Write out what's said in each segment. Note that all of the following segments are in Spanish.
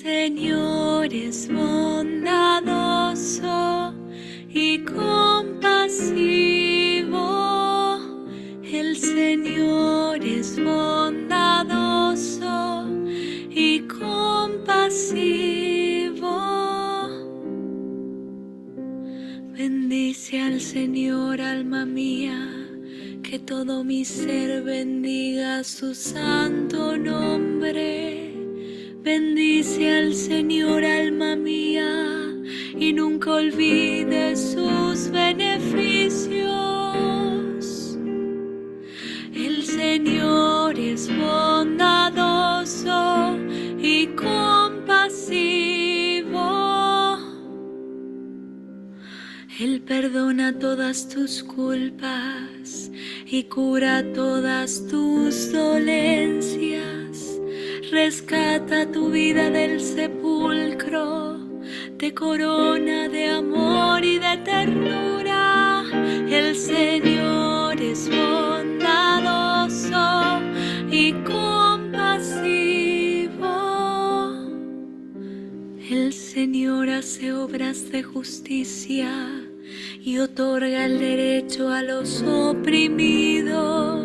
Señor es bondadoso y compasivo. El Señor es bondadoso y compasivo. Bendice al Señor, alma mía, que todo mi ser bendiga su santo nombre. Bendice al Señor, alma mía, y nunca olvides sus beneficios. El Señor es bondadoso y compasivo. Él perdona todas tus culpas y cura todas tus dolencias. Rescata tu vida del sepulcro, te corona de amor y de ternura. El Señor es bondadoso y compasivo. El Señor hace obras de justicia y otorga el derecho a los oprimidos.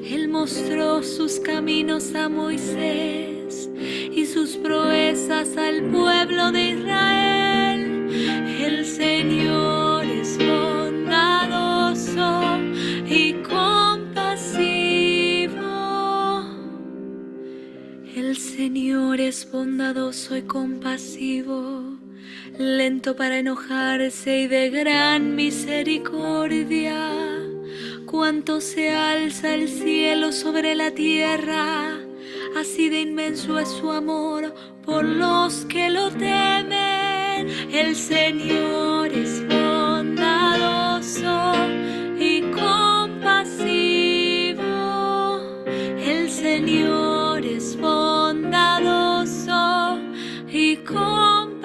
Él mostró sus caminos a Moisés y sus proezas al pueblo de Israel. El Señor es bondadoso y compasivo. El Señor es bondadoso y compasivo, lento para enojarse y de gran misericordia. Cuánto se alza el cielo sobre la tierra, así de inmenso es su amor por los que lo temen. El Señor es bondadoso y compasivo. El Señor es bondadoso y compasivo.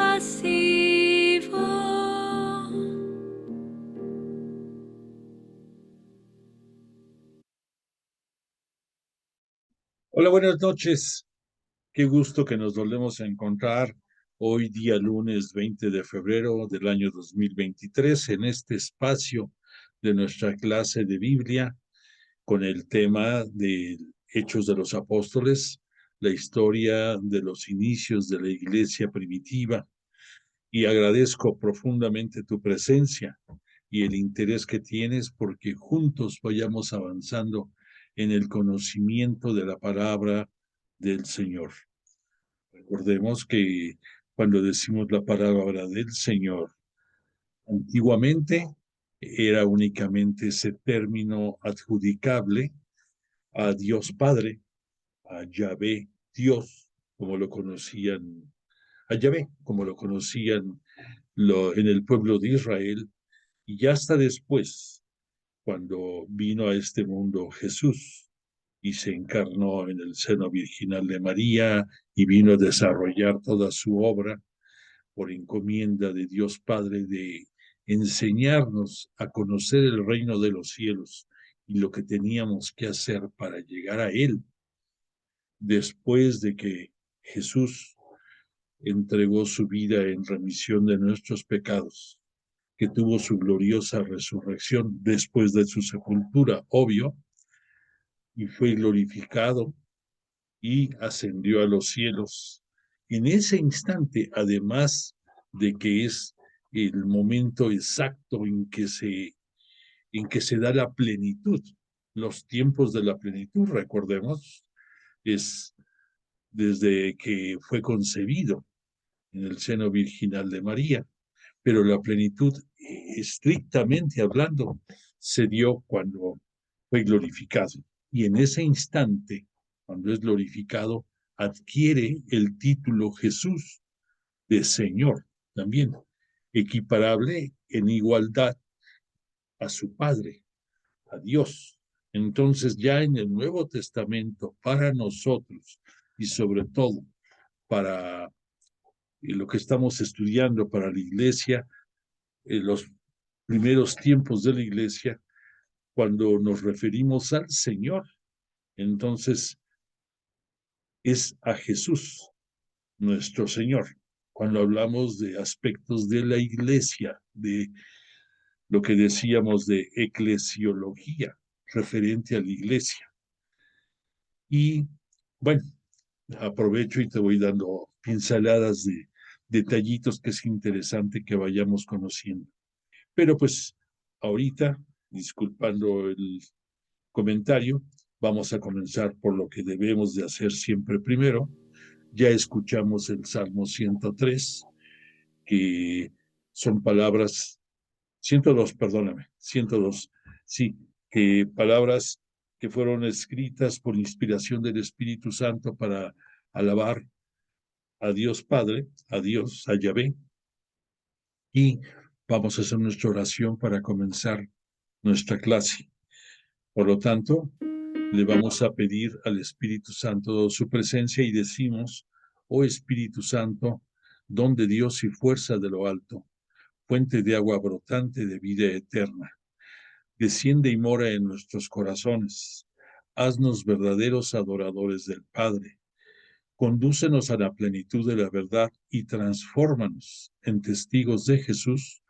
Hola, buenas noches. Qué gusto que nos volvemos a encontrar hoy día lunes 20 de febrero del año 2023 en este espacio de nuestra clase de Biblia con el tema de Hechos de los Apóstoles, la historia de los inicios de la iglesia primitiva. Y agradezco profundamente tu presencia y el interés que tienes porque juntos vayamos avanzando en el conocimiento de la palabra del Señor. Recordemos que cuando decimos la palabra del Señor, antiguamente era únicamente ese término adjudicable a Dios Padre, a Yahvé Dios, como lo conocían, a Yahvé, como lo conocían en el pueblo de Israel, y ya hasta después, cuando vino a este mundo Jesús y se encarnó en el seno virginal de María y vino a desarrollar toda su obra por encomienda de Dios Padre de enseñarnos a conocer el reino de los cielos y lo que teníamos que hacer para llegar a Él. Después de que Jesús entregó su vida en remisión de nuestros pecados, que tuvo su gloriosa resurrección después de su sepultura, obvio, y fue glorificado y ascendió a los cielos. En ese instante, además de que es el momento exacto en que se da la plenitud, los tiempos de la plenitud, recordemos, es desde que fue concebido en el seno virginal de María, pero la plenitud, estrictamente hablando, se dio cuando fue glorificado. Y en ese instante, cuando es glorificado, adquiere el título Jesús de Señor, también equiparable en igualdad a su Padre, a Dios. Entonces ya en el Nuevo Testamento, para nosotros y sobre todo para lo que estamos estudiando para la iglesia, los primeros tiempos de la iglesia, cuando nos referimos al Señor, entonces es a Jesús, nuestro Señor. Cuando hablamos de aspectos de la iglesia, de lo que decíamos de eclesiología, referente a la iglesia. Y bueno, aprovecho y te voy dando pinceladas de detallitos que es interesante que vayamos conociendo. Pero pues ahorita, disculpando el comentario, vamos a comenzar por lo que debemos de hacer siempre primero. Ya escuchamos el Salmo 103, que son palabras, 102, perdóname, 102, sí, que palabras que fueron escritas por inspiración del Espíritu Santo para alabar a Dios Padre, a Dios, a Yahvé, y vamos a hacer nuestra oración para comenzar nuestra clase. Por lo tanto, le vamos a pedir al Espíritu Santo su presencia y decimos, oh Espíritu Santo, don de Dios y fuerza de lo alto, fuente de agua brotante de vida eterna, desciende y mora en nuestros corazones. Haznos verdaderos adoradores del Padre. Condúcenos a la plenitud de la verdad y transfórmanos en testigos de Jesús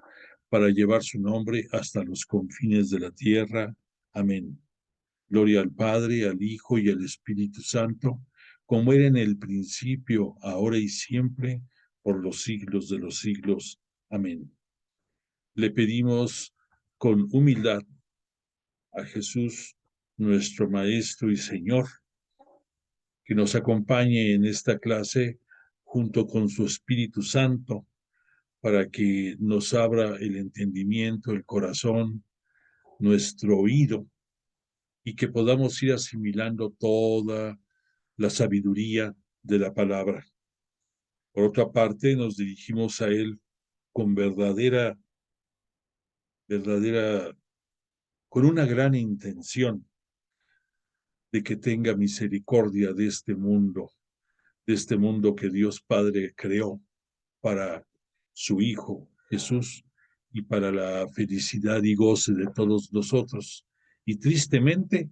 para llevar su nombre hasta los confines de la tierra. Amén. Gloria al Padre, al Hijo y al Espíritu Santo, como era en el principio, ahora y siempre, por los siglos de los siglos. Amén. Le pedimos con humildad a Jesús, nuestro Maestro y Señor, que nos acompañe en esta clase junto con su Espíritu Santo, para que nos abra el entendimiento, el corazón, nuestro oído, y que podamos ir asimilando toda la sabiduría de la palabra. Por otra parte, nos dirigimos a Él con con una gran intención de que tenga misericordia de este mundo que Dios Padre creó para su Hijo Jesús y para la felicidad y goce de todos nosotros. Y tristemente,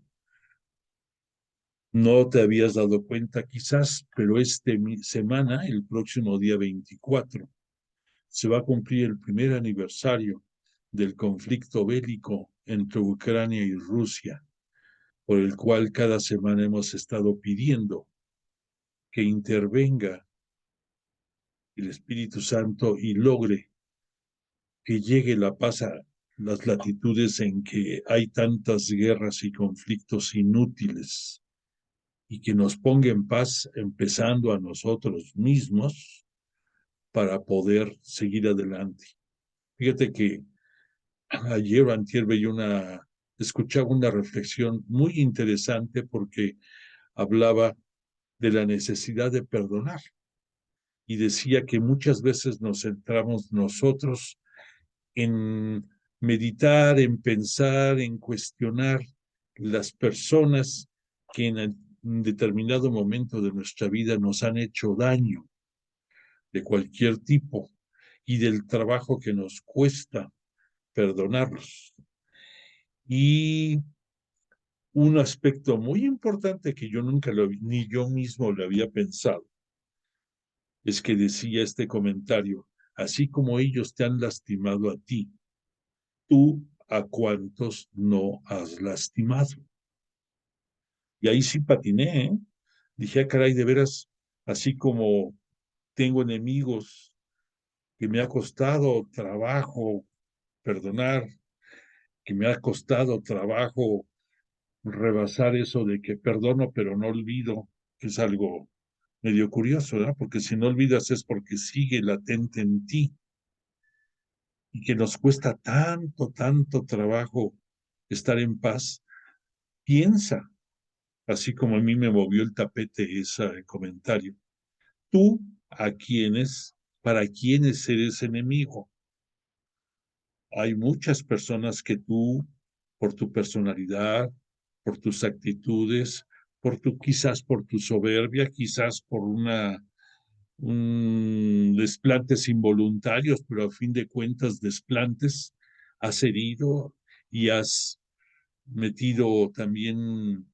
no te habías dado cuenta quizás, pero esta semana, el próximo día 24, se va a cumplir el primer aniversario del conflicto bélico entre Ucrania y Rusia, por el cual cada semana hemos estado pidiendo que intervenga el Espíritu Santo y logre que llegue la paz a las latitudes en que hay tantas guerras y conflictos inútiles, y que nos ponga en paz, empezando a nosotros mismos, para poder seguir adelante. Fíjate que ayer o antier escuchaba una reflexión muy interesante porque hablaba de la necesidad de perdonar y decía que muchas veces nos centramos nosotros en meditar, en pensar, en cuestionar las personas que en un determinado momento de nuestra vida nos han hecho daño de cualquier tipo y del trabajo que nos cuesta perdonarlos. Y un aspecto muy importante que yo nunca ni yo mismo lo había pensado, es que decía este comentario, así como ellos te han lastimado a ti, tú a cuántos no has lastimado. Y ahí sí patiné, ¿eh? Dije, ah, caray, de veras, así como tengo enemigos que me ha costado trabajo perdonar, que me ha costado trabajo rebasar eso de que perdono pero no olvido, que es algo medio curioso, ¿verdad? Porque si no olvidas es porque sigue latente en ti y que nos cuesta tanto, tanto trabajo estar en paz. Piensa, así como a mí me movió el tapete ese comentario, tú a quienes, para quienes eres enemigo. Hay muchas personas que tú, por tu personalidad, por tus actitudes, quizás por tu soberbia, quizás por desplantes involuntarios, pero a fin de cuentas desplantes, has herido y has metido también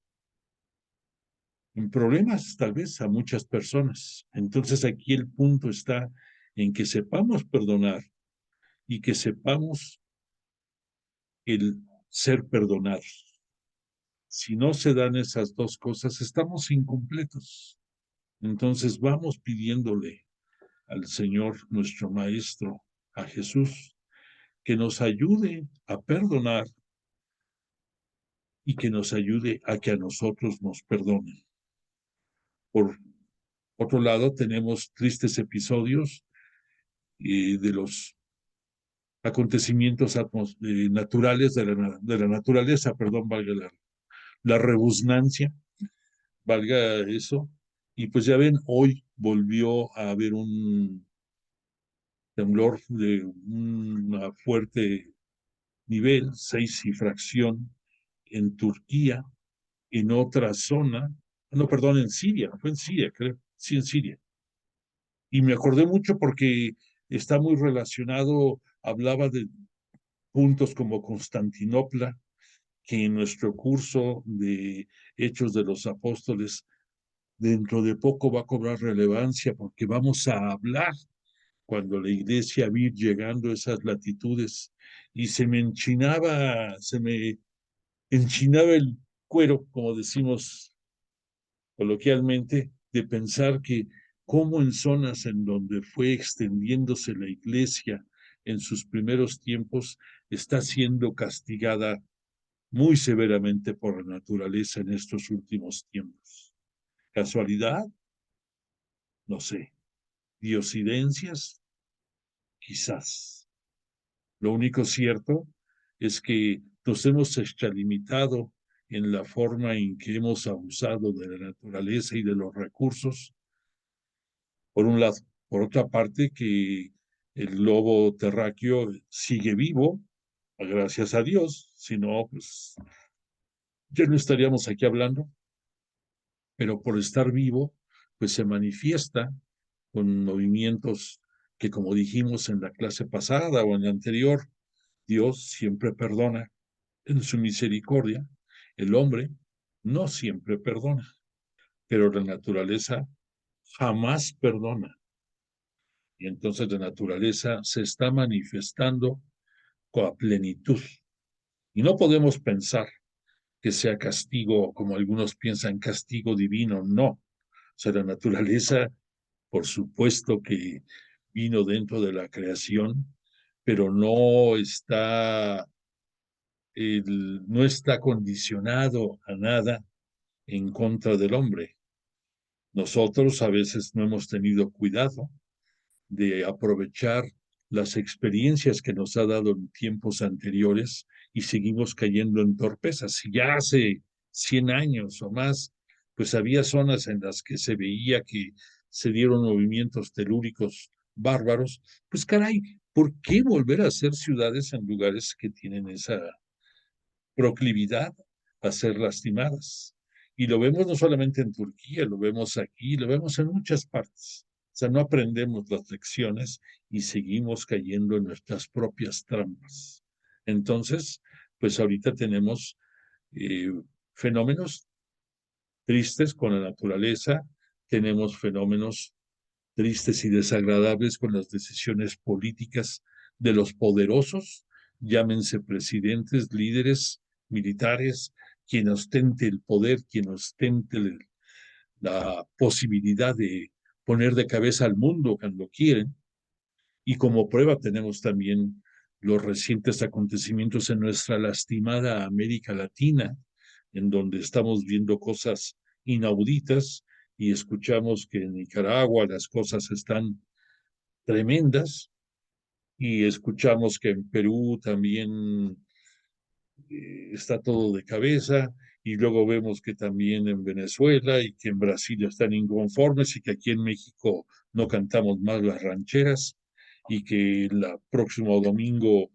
en problemas tal vez a muchas personas. Entonces aquí el punto está en que sepamos perdonar y que sepamos el ser perdonados. Si no se dan esas dos cosas, estamos incompletos. Entonces vamos pidiéndole al Señor, nuestro Maestro, a Jesús, que nos ayude a perdonar y que nos ayude a que a nosotros nos perdonen. Por otro lado, tenemos tristes episodios de los acontecimientos naturales de la naturaleza, perdón, valga la rebusnancia, valga eso. Y pues ya ven, hoy volvió a haber un temblor de una fuerte nivel, 6 y fracción, en Turquía, en otra zona, no, perdón, en Siria, fue en Siria, creo, sí, en Siria. Y me acordé mucho porque está muy relacionado, hablaba de puntos como Constantinopla, que en nuestro curso de Hechos de los Apóstoles dentro de poco va a cobrar relevancia porque vamos a hablar cuando la iglesia vi llegando a esas latitudes y se me enchinaba el cuero, como decimos coloquialmente, de pensar que cómo en zonas en donde fue extendiéndose la iglesia en sus primeros tiempos, está siendo castigada muy severamente por la naturaleza en estos últimos tiempos. ¿Casualidad? No sé. ¿Diosidencias? Quizás. Lo único cierto es que nos hemos extralimitado en la forma en que hemos abusado de la naturaleza y de los recursos, por un lado. Por otra parte, que el globo terráqueo sigue vivo, gracias a Dios, si no, pues ya no estaríamos aquí hablando, pero por estar vivo, pues se manifiesta con movimientos que, como dijimos en la clase pasada o en la anterior, Dios siempre perdona en su misericordia. El hombre no siempre perdona, pero la naturaleza jamás perdona. Y entonces la naturaleza se está manifestando con la plenitud. Y no podemos pensar que sea castigo, como algunos piensan, castigo divino. No. O sea, la naturaleza, por supuesto que vino dentro de la creación, pero no está condicionado a nada en contra del hombre. Nosotros a veces no hemos tenido cuidado de aprovechar las experiencias que nos ha dado en tiempos anteriores y seguimos cayendo en torpezas. Si ya hace 100 años o más, pues había zonas en las que se veía que se dieron movimientos telúricos bárbaros, pues caray, ¿por qué volver a hacer ciudades en lugares que tienen esa proclividad a ser lastimadas? Y lo vemos no solamente en Turquía, lo vemos aquí, lo vemos en muchas partes. O sea, no aprendemos las lecciones y seguimos cayendo en nuestras propias trampas. Entonces, pues ahorita tenemos eh, fenómenos tristes con la naturaleza, tenemos fenómenos tristes y desagradables con las decisiones políticas de los poderosos, llámense presidentes, líderes, militares, quien ostente el poder, quien ostente la posibilidad de poner de cabeza al mundo cuando quieren. Y como prueba tenemos también los recientes acontecimientos en nuestra lastimada América Latina, en donde estamos viendo cosas inauditas y escuchamos que en Nicaragua las cosas están tremendas y escuchamos que en Perú también está todo de cabeza y luego vemos que también en Venezuela y que en Brasil están inconformes y que aquí en México no cantamos más las rancheras y que el próximo domingo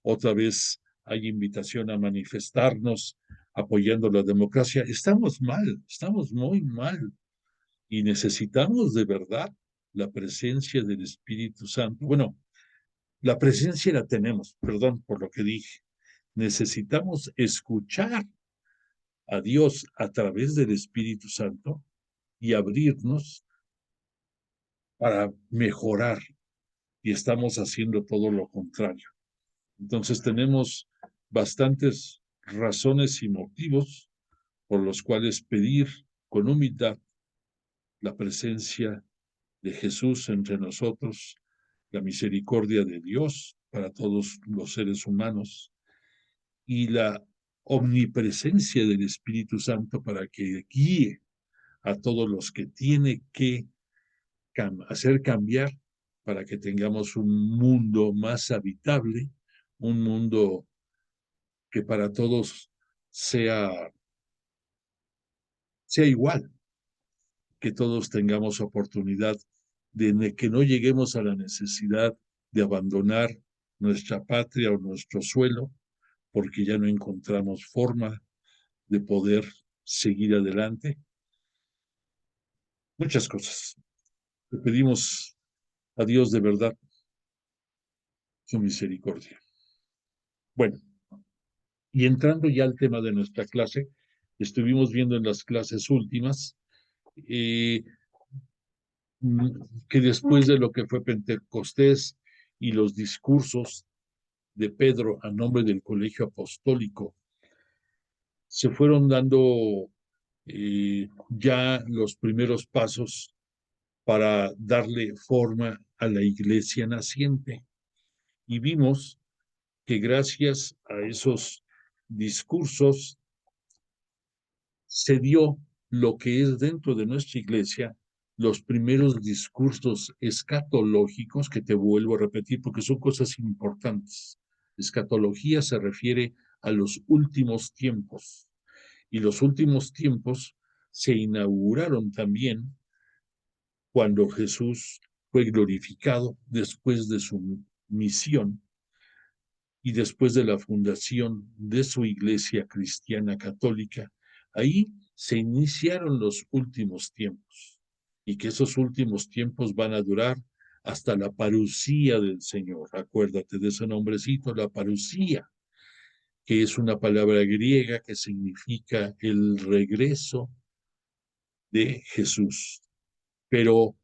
otra vez hay invitación a manifestarnos apoyando la democracia. Estamos mal, estamos muy mal y necesitamos de verdad la presencia del Espíritu Santo. Bueno, la presencia la tenemos, perdón por lo que dije. Necesitamos escuchar a Dios a través del Espíritu Santo y abrirnos para mejorar, y estamos haciendo todo lo contrario. Entonces tenemos bastantes razones y motivos por los cuales pedir con humildad la presencia de Jesús entre nosotros, la misericordia de Dios para todos los seres humanos y la omnipresencia del Espíritu Santo para que guíe a todos los que tiene que hacer cambiar para que tengamos un mundo más habitable, un mundo que para todos sea igual, que todos tengamos oportunidad de que no lleguemos a la necesidad de abandonar nuestra patria o nuestro suelo, porque ya no encontramos forma de poder seguir adelante. Muchas cosas. Le pedimos a Dios de verdad su misericordia. Bueno, y entrando ya al tema de nuestra clase, estuvimos viendo en las clases últimas eh, que después de lo que fue Pentecostés y los discursos de Pedro a nombre del Colegio Apostólico, se fueron dando ya los primeros pasos para darle forma a la iglesia naciente. Y vimos que gracias a esos discursos se dio lo que es dentro de nuestra iglesia los primeros discursos escatológicos, que te vuelvo a repetir porque son cosas importantes. Escatología se refiere a los últimos tiempos, y los últimos tiempos se inauguraron también cuando Jesús fue glorificado después de su misión y después de la fundación de su iglesia cristiana católica. Ahí se iniciaron los últimos tiempos, y que esos últimos tiempos van a durar hasta la parucía del Señor. Acuérdate de ese nombrecito, la parucía, que es una palabra griega que significa el regreso de Jesús. Pero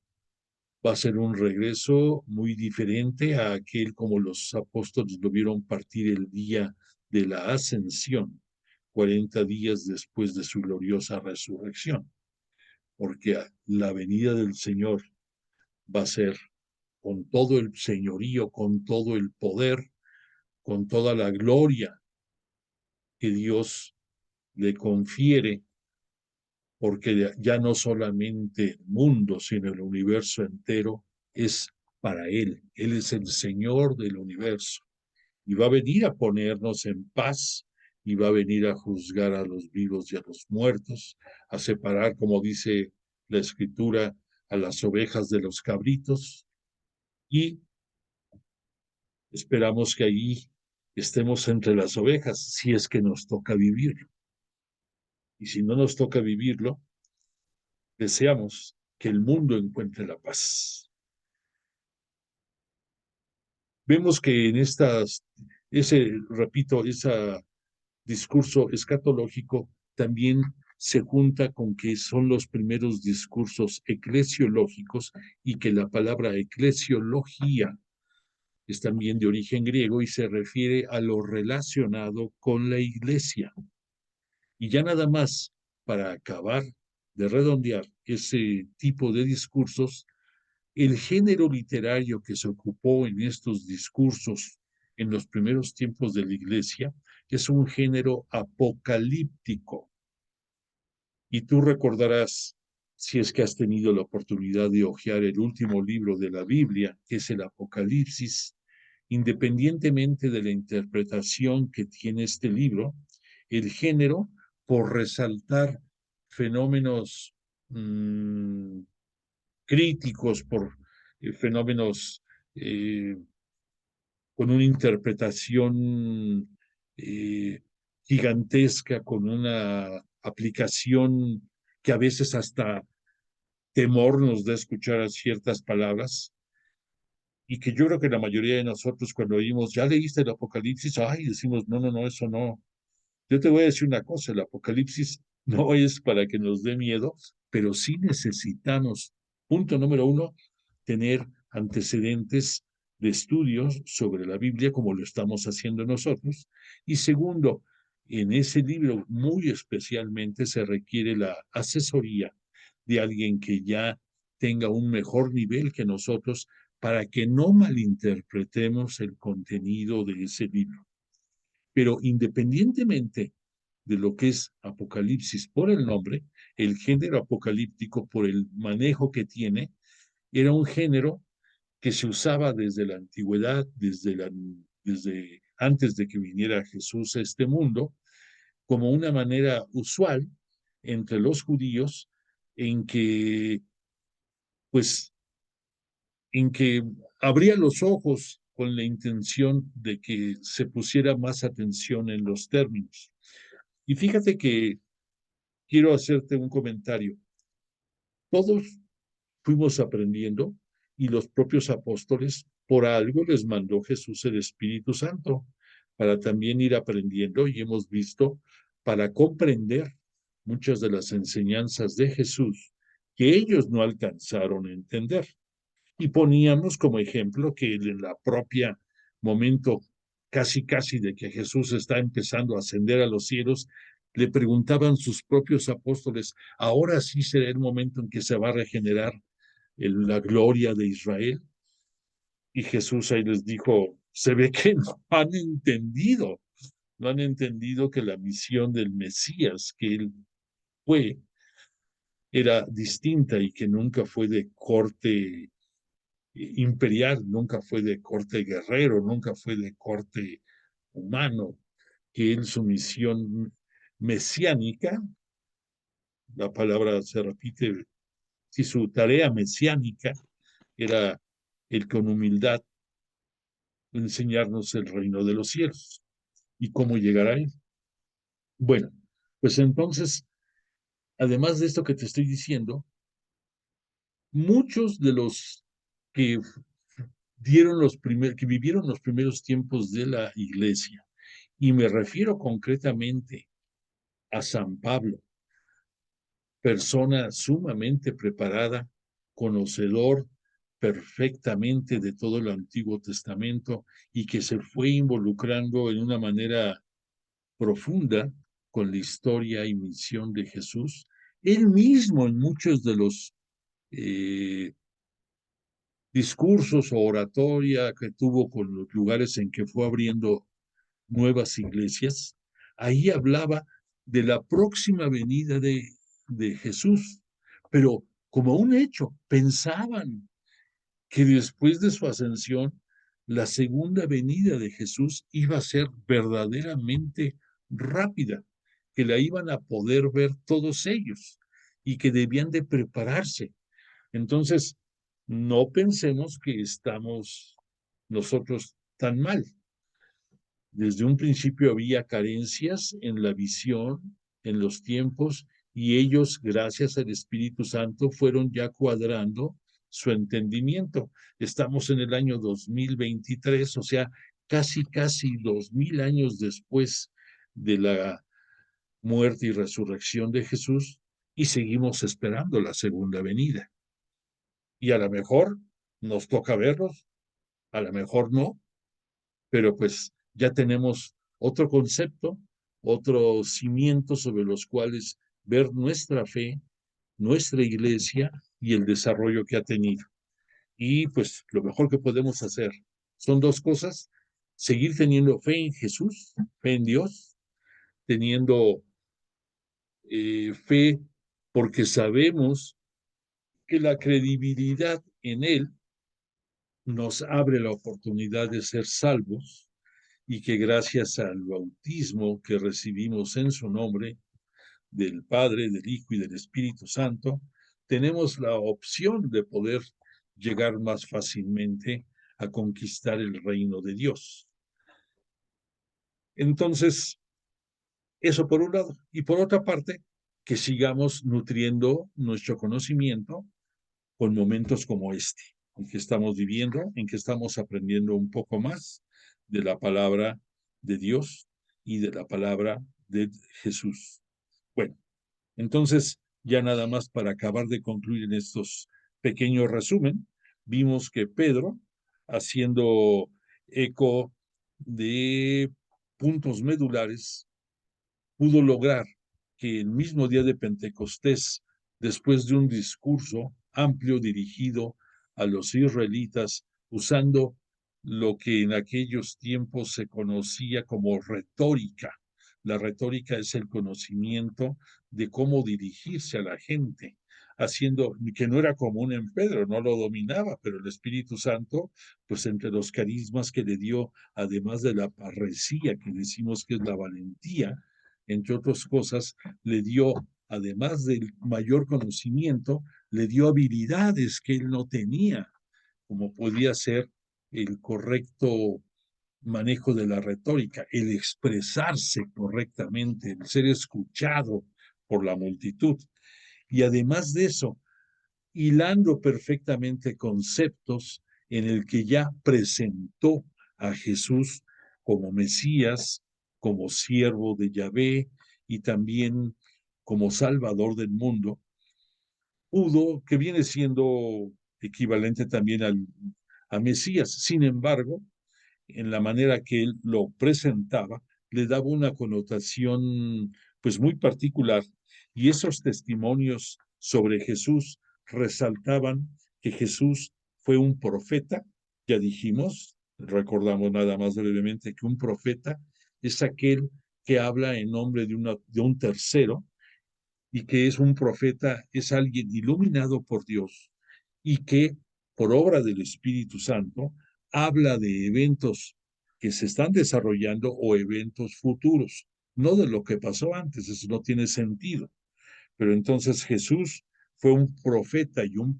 va a ser un regreso muy diferente a aquel como los apóstoles lo vieron partir el día de la ascensión, 40 días después de su gloriosa resurrección, porque la venida del Señor va a ser con todo el señorío, con todo el poder, con toda la gloria que Dios le confiere, porque ya no solamente el mundo, sino el universo entero es para Él. Él es el Señor del universo y va a venir a ponernos en paz y va a venir a juzgar a los vivos y a los muertos, a separar, como dice la Escritura, a las ovejas de los cabritos, y esperamos que allí estemos entre las ovejas, si es que nos toca vivirlo. Y si no nos toca vivirlo, deseamos que el mundo encuentre la paz. Vemos que en repito, ese discurso escatológico también se junta con que son los primeros discursos eclesiológicos, y que la palabra eclesiología es también de origen griego y se refiere a lo relacionado con la iglesia. Y ya nada más, para acabar de redondear ese tipo de discursos, el género literario que se ocupó en estos discursos en los primeros tiempos de la iglesia es un género apocalíptico. Y tú recordarás, si es que has tenido la oportunidad de hojear el último libro de la Biblia, que es el Apocalipsis, independientemente de la interpretación que tiene este libro, el género, por resaltar fenómenos críticos, por fenómenos con una interpretación gigantesca, con una aplicación que a veces hasta temor nos da escuchar ciertas palabras, y que yo creo que la mayoría de nosotros cuando oímos, ¿ya leíste el Apocalipsis? Ay, decimos, no, no, no, eso no. Yo te voy a decir una cosa, el Apocalipsis no es para que nos dé miedo, pero sí necesitamos, punto número uno, tener antecedentes de estudios sobre la Biblia como lo estamos haciendo nosotros. Y segundo, en ese libro muy especialmente se requiere la asesoría de alguien que ya tenga un mejor nivel que nosotros para que no malinterpretemos el contenido de ese libro. Pero independientemente de lo que es Apocalipsis por el nombre, el género apocalíptico por el manejo que tiene, era un género que se usaba desde la antigüedad, desde antes de que viniera Jesús a este mundo, como una manera usual entre los judíos en que, pues, en que abría los ojos con la intención de que se pusiera más atención en los términos. Y fíjate que quiero hacerte un comentario. Todos fuimos aprendiendo y los propios apóstoles, por algo les mandó Jesús el Espíritu Santo, para también ir aprendiendo y hemos visto para comprender muchas de las enseñanzas de Jesús que ellos no alcanzaron a entender. Y poníamos como ejemplo que en la propia momento casi de que Jesús está empezando a ascender a los cielos, le preguntaban sus propios apóstoles, ahora sí será el momento en que se va a regenerar la gloria de Israel. Y Jesús ahí les dijo, se ve que no han entendido que la misión del Mesías que él fue era distinta y que nunca fue de corte imperial, nunca fue de corte guerrero, nunca fue de corte humano, que él su misión mesiánica, la palabra se repite, si su tarea mesiánica era el con humildad enseñarnos el reino de los cielos y cómo llegar a él. Bueno, pues entonces, además de esto que te estoy diciendo, muchos de los que que vivieron los primeros tiempos de la iglesia, y me refiero concretamente a San Pablo, persona sumamente preparada, conocedor perfectamente de todo el Antiguo Testamento y que se fue involucrando en una manera profunda con la historia y misión de Jesús. Él mismo en muchos de los eh, discursos o oratoria que tuvo con los lugares en que fue abriendo nuevas iglesias, ahí hablaba de la próxima venida de Jesús, pero como un hecho, pensaban que después de su ascensión, la segunda venida de Jesús iba a ser verdaderamente rápida, que la iban a poder ver todos ellos y que debían de prepararse. Entonces, no pensemos que estamos nosotros tan mal. Desde un principio había carencias en la visión, en los tiempos, y ellos, gracias al Espíritu Santo, fueron ya cuadrando su entendimiento. Estamos en el año 2023, o sea, casi 2000 años después de la muerte y resurrección de Jesús, y seguimos esperando la segunda venida. Y a lo mejor nos toca verlos, a lo mejor no, pero pues ya tenemos otro concepto, otros cimientos sobre los cuales ver nuestra fe, nuestra iglesia y el desarrollo que ha tenido. Y pues lo mejor que podemos hacer son dos cosas: seguir teniendo fe en Jesús, fe en Dios, teniendo fe porque sabemos que la credibilidad en Él nos abre la oportunidad de ser salvos y que gracias al bautismo que recibimos en su nombre, del Padre, del Hijo y del Espíritu Santo, tenemos la opción de poder llegar más fácilmente a conquistar el reino de Dios. Entonces, eso por un lado. Y por otra parte, que sigamos nutriendo nuestro conocimiento con momentos como este, en que estamos viviendo, en que estamos aprendiendo un poco más de la palabra de Dios y de la palabra de Jesús. Bueno, entonces, ya nada más para acabar de concluir en estos pequeños resumen, vimos que Pedro, haciendo eco de puntos medulares, pudo lograr que el mismo día de Pentecostés, después de un discurso amplio dirigido a los israelitas, usando lo que en aquellos tiempos se conocía como retórica. La retórica es el conocimiento de cómo dirigirse a la gente, haciendo que no era común en Pedro, no lo dominaba, pero el Espíritu Santo, pues entre los carismas que le dio, además de la parresía, que decimos que es la valentía, entre otras cosas, le dio, además del mayor conocimiento, le dio habilidades que él no tenía, como podía ser el correcto manejo de la retórica, el expresarse correctamente, el ser escuchado por la multitud. Y además de eso, hilando perfectamente conceptos en el que ya presentó a Jesús como Mesías, como siervo de Yahvé y también como Salvador del mundo, pudo, que viene siendo equivalente también a Mesías. Sin embargo, en la manera que él lo presentaba, le daba una connotación pues muy particular, y esos testimonios sobre Jesús resaltaban que Jesús fue un profeta, ya dijimos, recordamos nada más brevemente que un profeta es aquel que habla en nombre de un tercero, y que es un profeta, es alguien iluminado por Dios y que por obra del Espíritu Santo habla de eventos que se están desarrollando o eventos futuros, no de lo que pasó antes, eso no tiene sentido. Pero entonces Jesús fue un profeta y un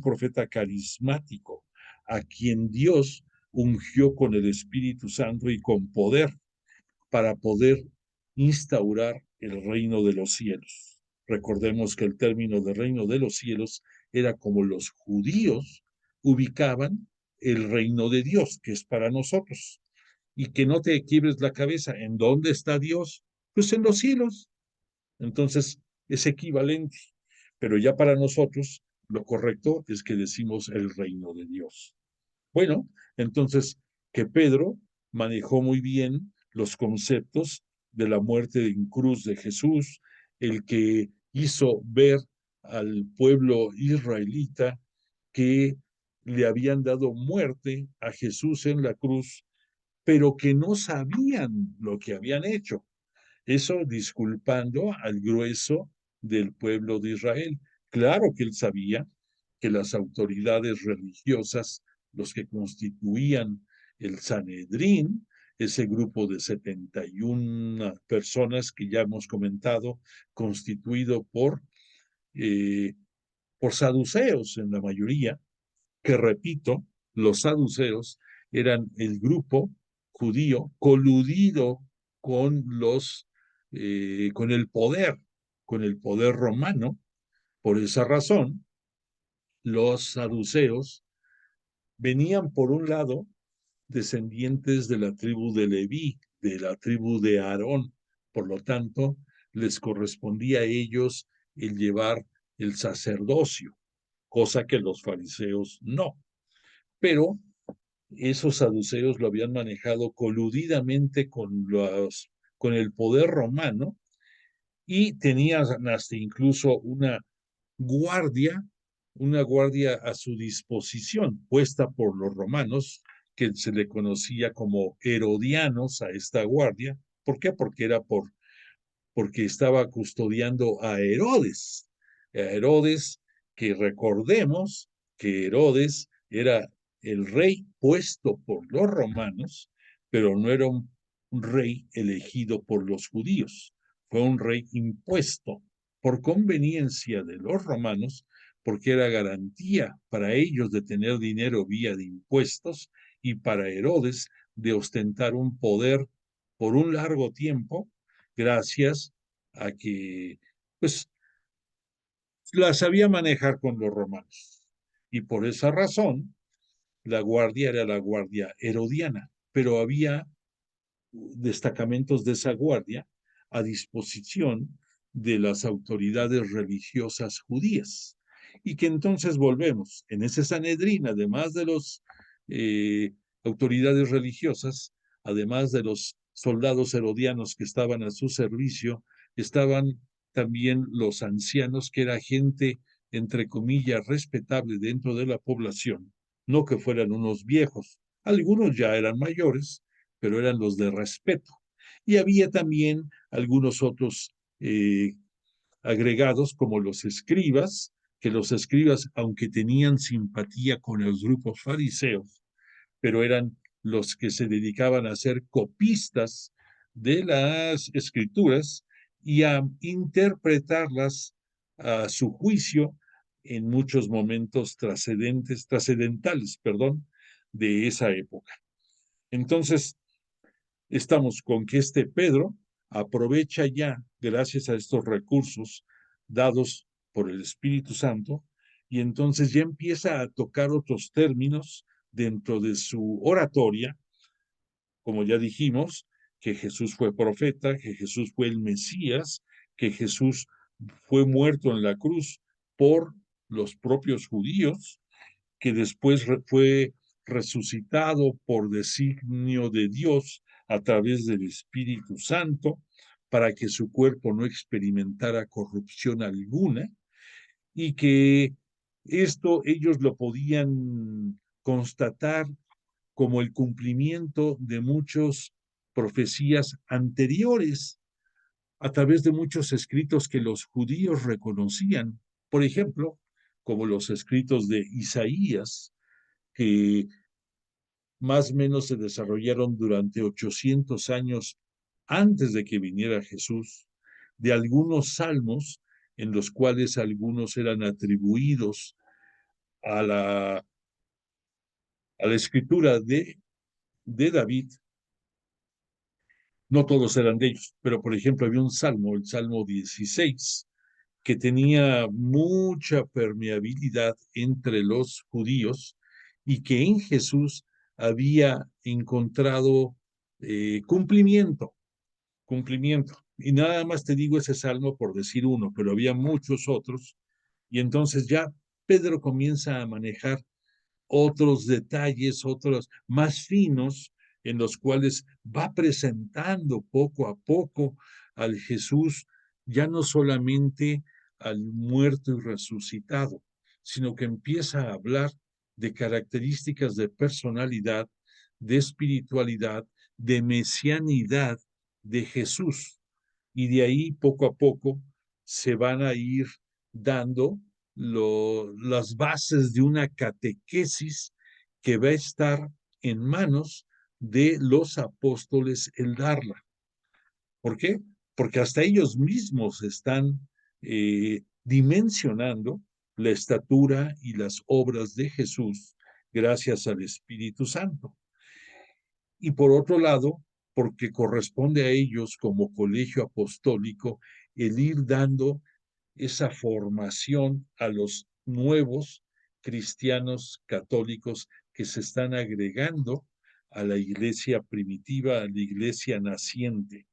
profeta carismático a quien Dios ungió con el Espíritu Santo y con poder para poder instaurar el reino de los cielos. Recordemos que el término de reino de los cielos era como los judíos ubicaban el reino de Dios, que es para nosotros. Y que no te quiebres la cabeza, ¿en dónde está Dios? Pues en los cielos. Entonces es equivalente. Pero ya para nosotros lo correcto es que decimos el reino de Dios. Bueno, entonces que Pedro manejó muy bien los conceptos de la muerte en cruz de Jesús, el que hizo ver al pueblo israelita que le habían dado muerte a Jesús en la cruz, pero que no sabían lo que habían hecho. Eso disculpando al grueso del pueblo de Israel. Claro que él sabía que las autoridades religiosas, los que constituían el Sanedrín, ese grupo de 71 personas que ya hemos comentado, constituido por saduceos en la mayoría, que repito, los saduceos eran el grupo judío coludido con con el poder romano. Por esa razón, los saduceos venían por un lado descendientes de la tribu de Leví, de la tribu de Aarón. Por lo tanto, les correspondía a ellos el llevar el sacerdocio, cosa que los fariseos no. Pero esos saduceos lo habían manejado coludidamente con el poder romano y tenían hasta incluso guardia, una guardia a su disposición, puesta por los romanos, que se le conocía como herodianos a esta guardia. ¿Por qué? Porque estaba custodiando a Herodes. A Herodes, que recordemos que Herodes era el rey puesto por los romanos, pero no era un rey elegido por los judíos, fue un rey impuesto por conveniencia de los romanos, porque era garantía para ellos de tener dinero vía de impuestos y para Herodes de ostentar un poder por un largo tiempo, gracias a que pues la sabía manejar con los romanos. Y por esa razón, la guardia era la guardia herodiana, pero había destacamentos de esa guardia a disposición de las autoridades religiosas judías. Y que entonces volvemos, en ese Sanedrín, además de las autoridades religiosas, además de los soldados herodianos que estaban a su servicio, estaban también los ancianos, que era gente, entre comillas, respetable dentro de la población, no que fueran unos viejos. Algunos ya eran mayores, pero eran los de respeto. Y había también algunos otros agregados, como los escribas, que los escribas, aunque tenían simpatía con los grupos fariseos, pero eran los que se dedicaban a ser copistas de las escrituras y a interpretarlas a su juicio en muchos momentos trascendentales, perdón, de esa época. Entonces, estamos con que este Pedro aprovecha ya, gracias a estos recursos dados por el Espíritu Santo, y entonces ya empieza a tocar otros términos dentro de su oratoria, como ya dijimos, que Jesús fue profeta, que Jesús fue el Mesías, que Jesús fue muerto en la cruz por los propios judíos, que después fue resucitado por designio de Dios a través del Espíritu Santo, para que su cuerpo no experimentara corrupción alguna, y que esto ellos lo podían constatar como el cumplimiento de muchas profecías anteriores a través de muchos escritos que los judíos reconocían. Por ejemplo, como los escritos de Isaías, que más o menos se desarrollaron durante 800 años antes de que viniera Jesús, de algunos salmos en los cuales algunos eran atribuidos a la escritura de David. No todos eran de ellos, pero por ejemplo había un salmo, el Salmo 16, que tenía mucha permeabilidad entre los judíos y que en Jesús había encontrado cumplimiento. Y nada más te digo ese salmo por decir uno, pero había muchos otros. Y entonces ya Pedro comienza a manejar otros detalles, otros más finos, en los cuales va presentando poco a poco al Jesús, ya no solamente al muerto y resucitado, sino que empieza a hablar de características de personalidad, de espiritualidad, de mesianidad de Jesús. Y de ahí poco a poco se van a ir dando las bases de una catequesis que va a estar en manos de los apóstoles el darla. ¿Por qué? Porque hasta ellos mismos están dimensionando la estatura y las obras de Jesús gracias al Espíritu Santo. Y por otro lado, porque corresponde a ellos como colegio apostólico el ir dando esa formación a los nuevos cristianos católicos que se están agregando a la iglesia primitiva, a la iglesia naciente.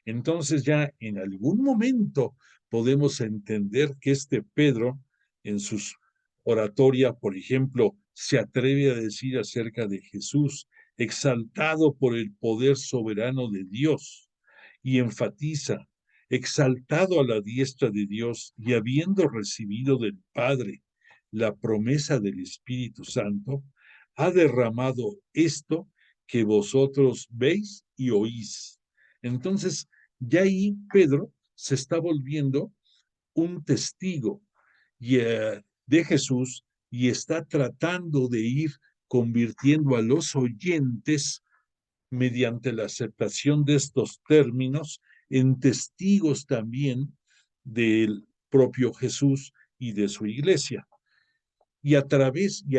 Entonces ya en algún momento podemos entender que este Pedro, en sus oratoria, por ejemplo, se atreve a decir acerca de Jesús, exaltado por el poder soberano de Dios, y enfatiza, exaltado a la diestra de Dios y habiendo recibido del Padre la promesa del Espíritu Santo, ha derramado esto que vosotros veis y oís. Entonces, ya ahí Pedro se está volviendo un testigo de Jesús y está tratando de ir convirtiendo a los oyentes mediante la aceptación de estos términos en testigos también del propio Jesús y de su iglesia. Y a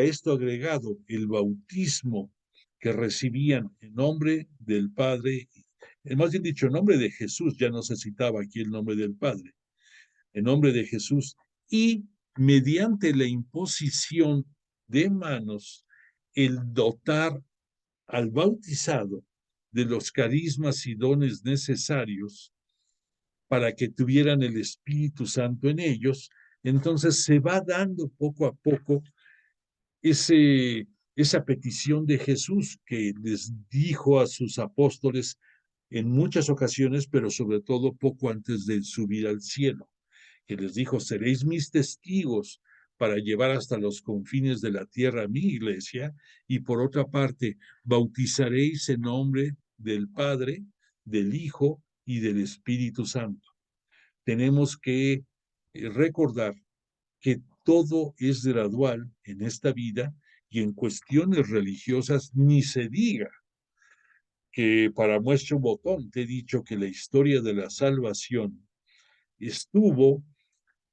esto agregado el bautismo que recibían en nombre del Padre, más bien dicho, en nombre de Jesús, ya no se citaba aquí el nombre del Padre, en nombre de Jesús, y mediante la imposición de manos, el dotar al bautizado de los carismas y dones necesarios para que tuvieran el Espíritu Santo en ellos. Entonces se va dando poco a poco esa petición de Jesús que les dijo a sus apóstoles en muchas ocasiones, pero sobre todo poco antes de subir al cielo, que les dijo: seréis mis testigos para llevar hasta los confines de la tierra mi iglesia, y por otra parte, bautizaréis en nombre del Padre, del Hijo y del Espíritu Santo. Tenemos que recordar que todo es gradual en esta vida, y en cuestiones religiosas ni se diga, que para muestra un botón te he dicho que la historia de la salvación estuvo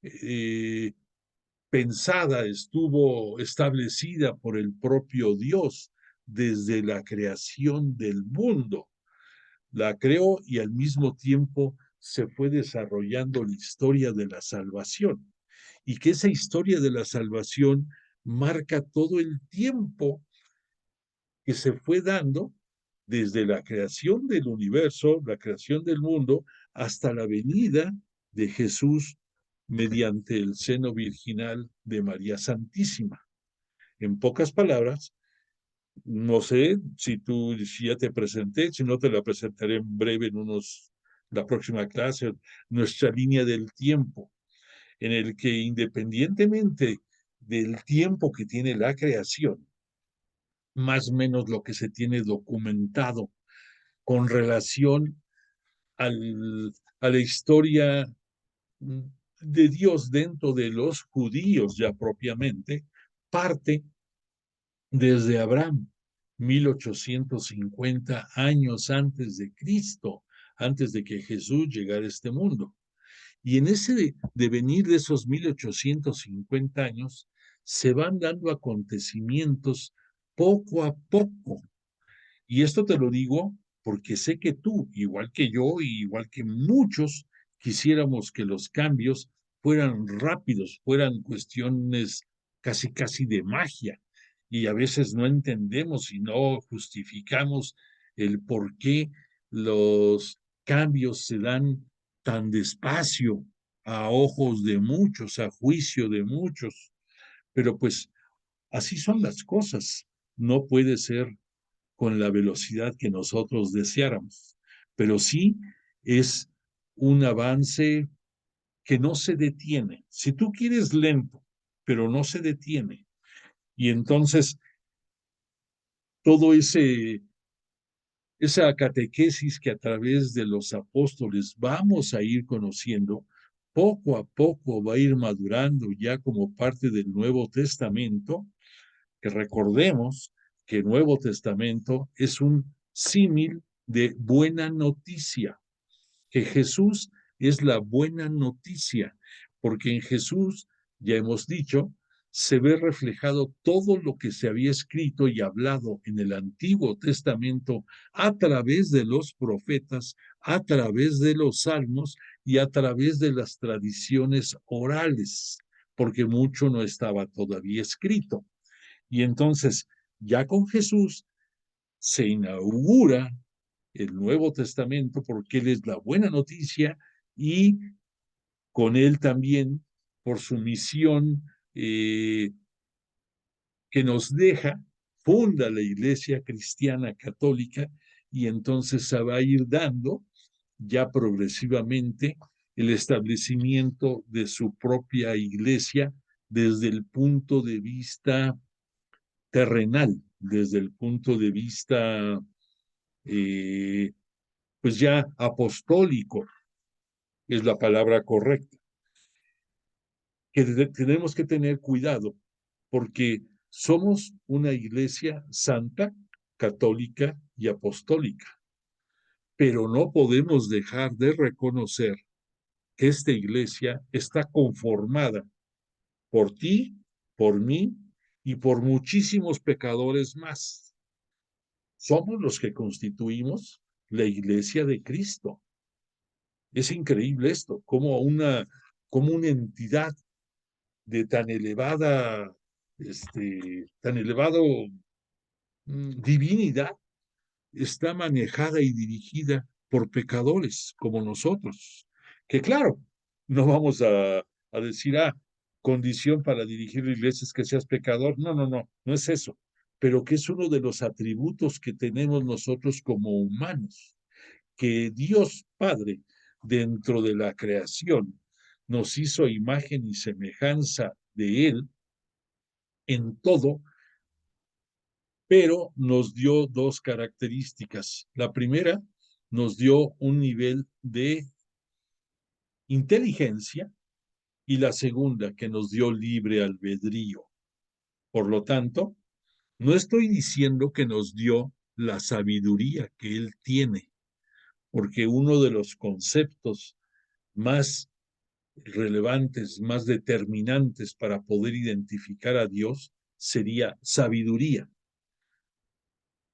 eh, pensada, estuvo establecida por el propio Dios desde la creación del mundo. La creó y al mismo tiempo se fue desarrollando la historia de la salvación. Y que esa historia de la salvación marca todo el tiempo que se fue dando desde la creación del universo, la creación del mundo, hasta la venida de Jesús mediante el seno virginal de María Santísima. En pocas palabras, no sé si ya te presenté, si no te la presentaré en breve la próxima clase, nuestra línea del tiempo, en el que independientemente del tiempo que tiene la creación, más o menos lo que se tiene documentado con relación a la historia de Dios dentro de los judíos ya propiamente, parte desde Abraham, 1850 años antes de Cristo, antes de que Jesús llegara a este mundo. Y en ese devenir de esos 1850 años, se van dando acontecimientos poco a poco. Y esto te lo digo porque sé que tú, igual que yo, y igual que muchos, quisiéramos que los cambios fueran rápidos, fueran cuestiones casi, casi de magia. Y a veces no entendemos y no justificamos el por qué los cambios se dan tan despacio a ojos de muchos, a juicio de muchos. Pero pues así son las cosas. No puede ser con la velocidad que nosotros deseáramos, pero sí es un avance que no se detiene. Si tú quieres lento, pero no se detiene, y entonces todo esa catequesis que a través de los apóstoles vamos a ir conociendo, poco a poco va a ir madurando ya como parte del Nuevo Testamento, que recordemos que el Nuevo Testamento es un símil de buena noticia, que Jesús es la buena noticia, porque en Jesús, ya hemos dicho, se ve reflejado todo lo que se había escrito y hablado en el Antiguo Testamento a través de los profetas, a través de los salmos y a través de las tradiciones orales, porque mucho no estaba todavía escrito. Y entonces, ya con Jesús se inaugura el Nuevo Testamento porque Él es la buena noticia, y con Él también, por su misión que nos deja, funda la Iglesia Cristiana Católica, y entonces se va a ir dando ya progresivamente el establecimiento de su propia iglesia desde el punto de vista terrenal, desde el punto de vista pues ya apostólico, es la palabra correcta, que tenemos que tener cuidado porque somos una iglesia santa, católica y apostólica, pero no podemos dejar de reconocer que esta iglesia está conformada por ti, por mí y por muchísimos pecadores más. Somos los que constituimos la iglesia de Cristo. Es increíble esto, como una entidad de tan elevado divinidad está manejada y dirigida por pecadores como nosotros, Que claro, no vamos a decir, condición para dirigir la iglesia es que seas pecador. No, no, no, no es eso. Pero que es uno de los atributos que tenemos nosotros como humanos, que Dios Padre, dentro de la creación, nos hizo imagen y semejanza de Él en todo, pero nos dio dos características. La primera, nos dio un nivel de inteligencia y la segunda, que nos dio libre albedrío. Por lo tanto, no estoy diciendo que nos dio la sabiduría que Él tiene, porque uno de los conceptos más relevantes, más determinantes para poder identificar a Dios sería sabiduría.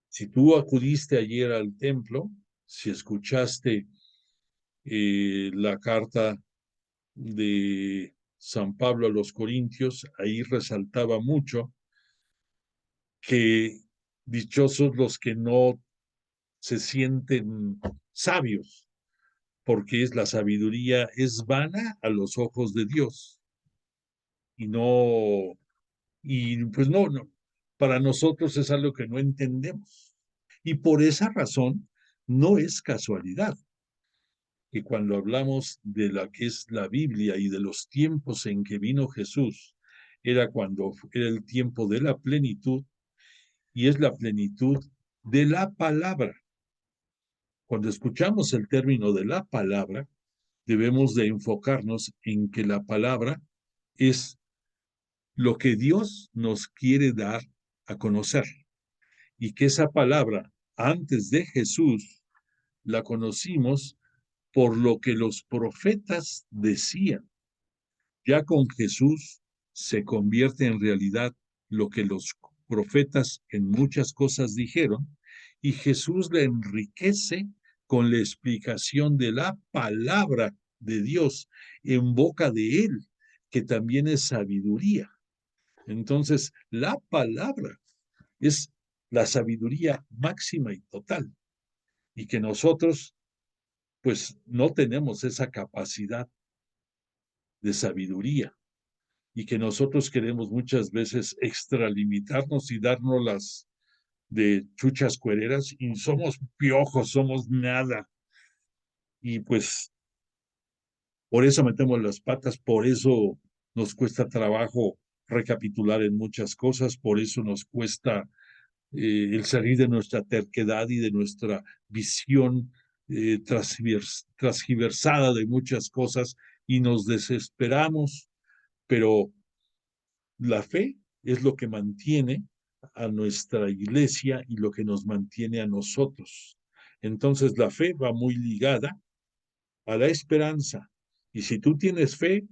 Si tú acudiste ayer al templo, si escuchaste la carta de San Pablo a los Corintios, ahí resaltaba mucho que dichosos los que no se sienten sabios, porque es la sabiduría es vana a los ojos de Dios y no, y pues no, no, para nosotros es algo que no entendemos. Y por esa razón no es casualidad que cuando hablamos de la que es la Biblia y de los tiempos en que vino Jesús, era cuando era el tiempo de la plenitud y es la plenitud de la palabra. Cuando escuchamos el término de la palabra, debemos de enfocarnos en que la palabra es lo que Dios nos quiere dar a conocer y que esa palabra antes de Jesús la conocimos por lo que los profetas decían. Ya con Jesús se convierte en realidad lo que los profetas en muchas cosas dijeron y Jesús la enriquece con la explicación de la palabra de Dios en boca de él, que también es sabiduría. Entonces, la palabra es la sabiduría máxima y total y que nosotros pues no tenemos esa capacidad de sabiduría y que nosotros queremos muchas veces extralimitarnos y darnos las de chuchas cuereras y somos piojos, somos nada. Y pues por eso metemos las patas, por eso nos cuesta trabajo recapitular en muchas cosas, por eso nos cuesta el salir de nuestra terquedad y de nuestra visión transgiversada de muchas cosas y nos desesperamos, pero la fe es lo que mantiene a nuestra iglesia y lo que nos mantiene a nosotros. Entonces la fe va muy ligada a la esperanza. Y si tú tienes fe,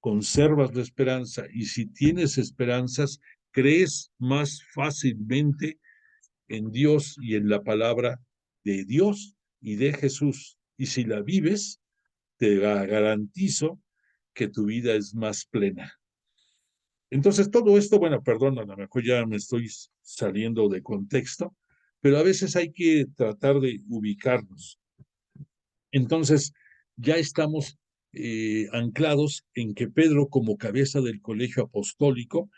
conservas la esperanza. Y si tienes esperanzas, crees más fácilmente en Dios y en la palabra de Dios y de Jesús. Y si la vives, te garantizo que tu vida es más plena. Entonces, todo esto, bueno, perdón, a lo mejor ya me estoy saliendo de contexto, pero a veces hay que tratar de ubicarnos. Entonces, ya estamos anclados en que Pedro, como cabeza del colegio apostólico,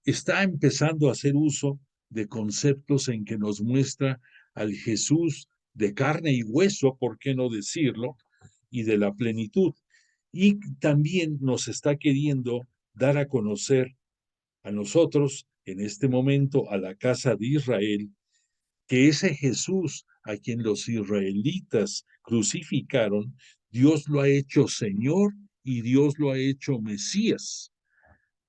está empezando a hacer uso de conceptos en que nos muestra al Jesús de carne y hueso, ¿por qué no decirlo? Y de la plenitud. Y también nos está queriendo dar a conocer a nosotros, en este momento, a la casa de Israel, que ese Jesús a quien los israelitas crucificaron, Dios lo ha hecho Señor y Dios lo ha hecho Mesías.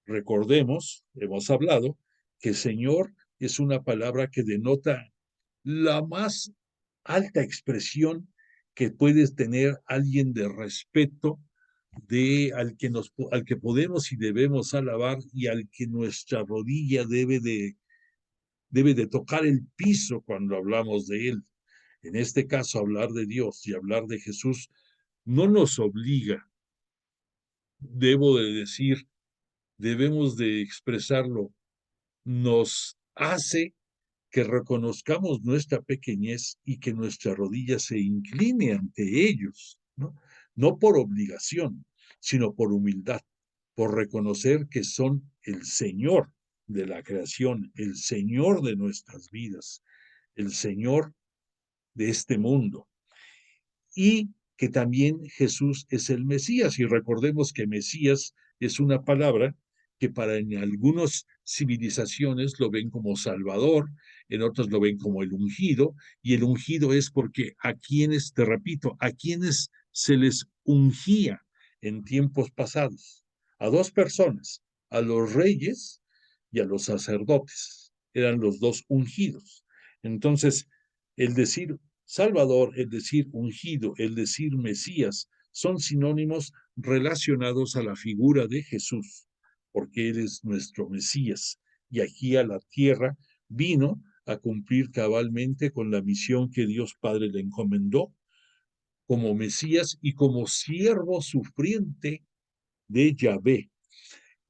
Recordemos, hemos hablado, que Señor es una palabra que denota la más alta expresión que puede tener alguien de respeto al que podemos y debemos alabar y al que nuestra rodilla debe de tocar el piso cuando hablamos de él. En este caso, hablar de Dios y hablar de Jesús no nos obliga, debo de decir, debemos de expresarlo, nos hace que reconozcamos nuestra pequeñez y que nuestra rodilla se incline ante ellos, ¿no? no por obligación, sino por humildad, por reconocer que son el Señor de la creación, el Señor de nuestras vidas, el Señor de este mundo. Y que también Jesús es el Mesías. Y recordemos que Mesías es una palabra que para en algunas civilizaciones lo ven como Salvador, en otras lo ven como el ungido, y el ungido es porque a quienes, te repito, a quienes se les ungía en tiempos pasados, a dos personas, a los reyes y a los sacerdotes, eran los dos ungidos. Entonces, el decir Salvador, el decir ungido, el decir Mesías, son sinónimos relacionados a la figura de Jesús, porque Él es nuestro Mesías y aquí a la tierra vino a cumplir cabalmente con la misión que Dios Padre le encomendó como Mesías y como siervo sufriente de Yahvé.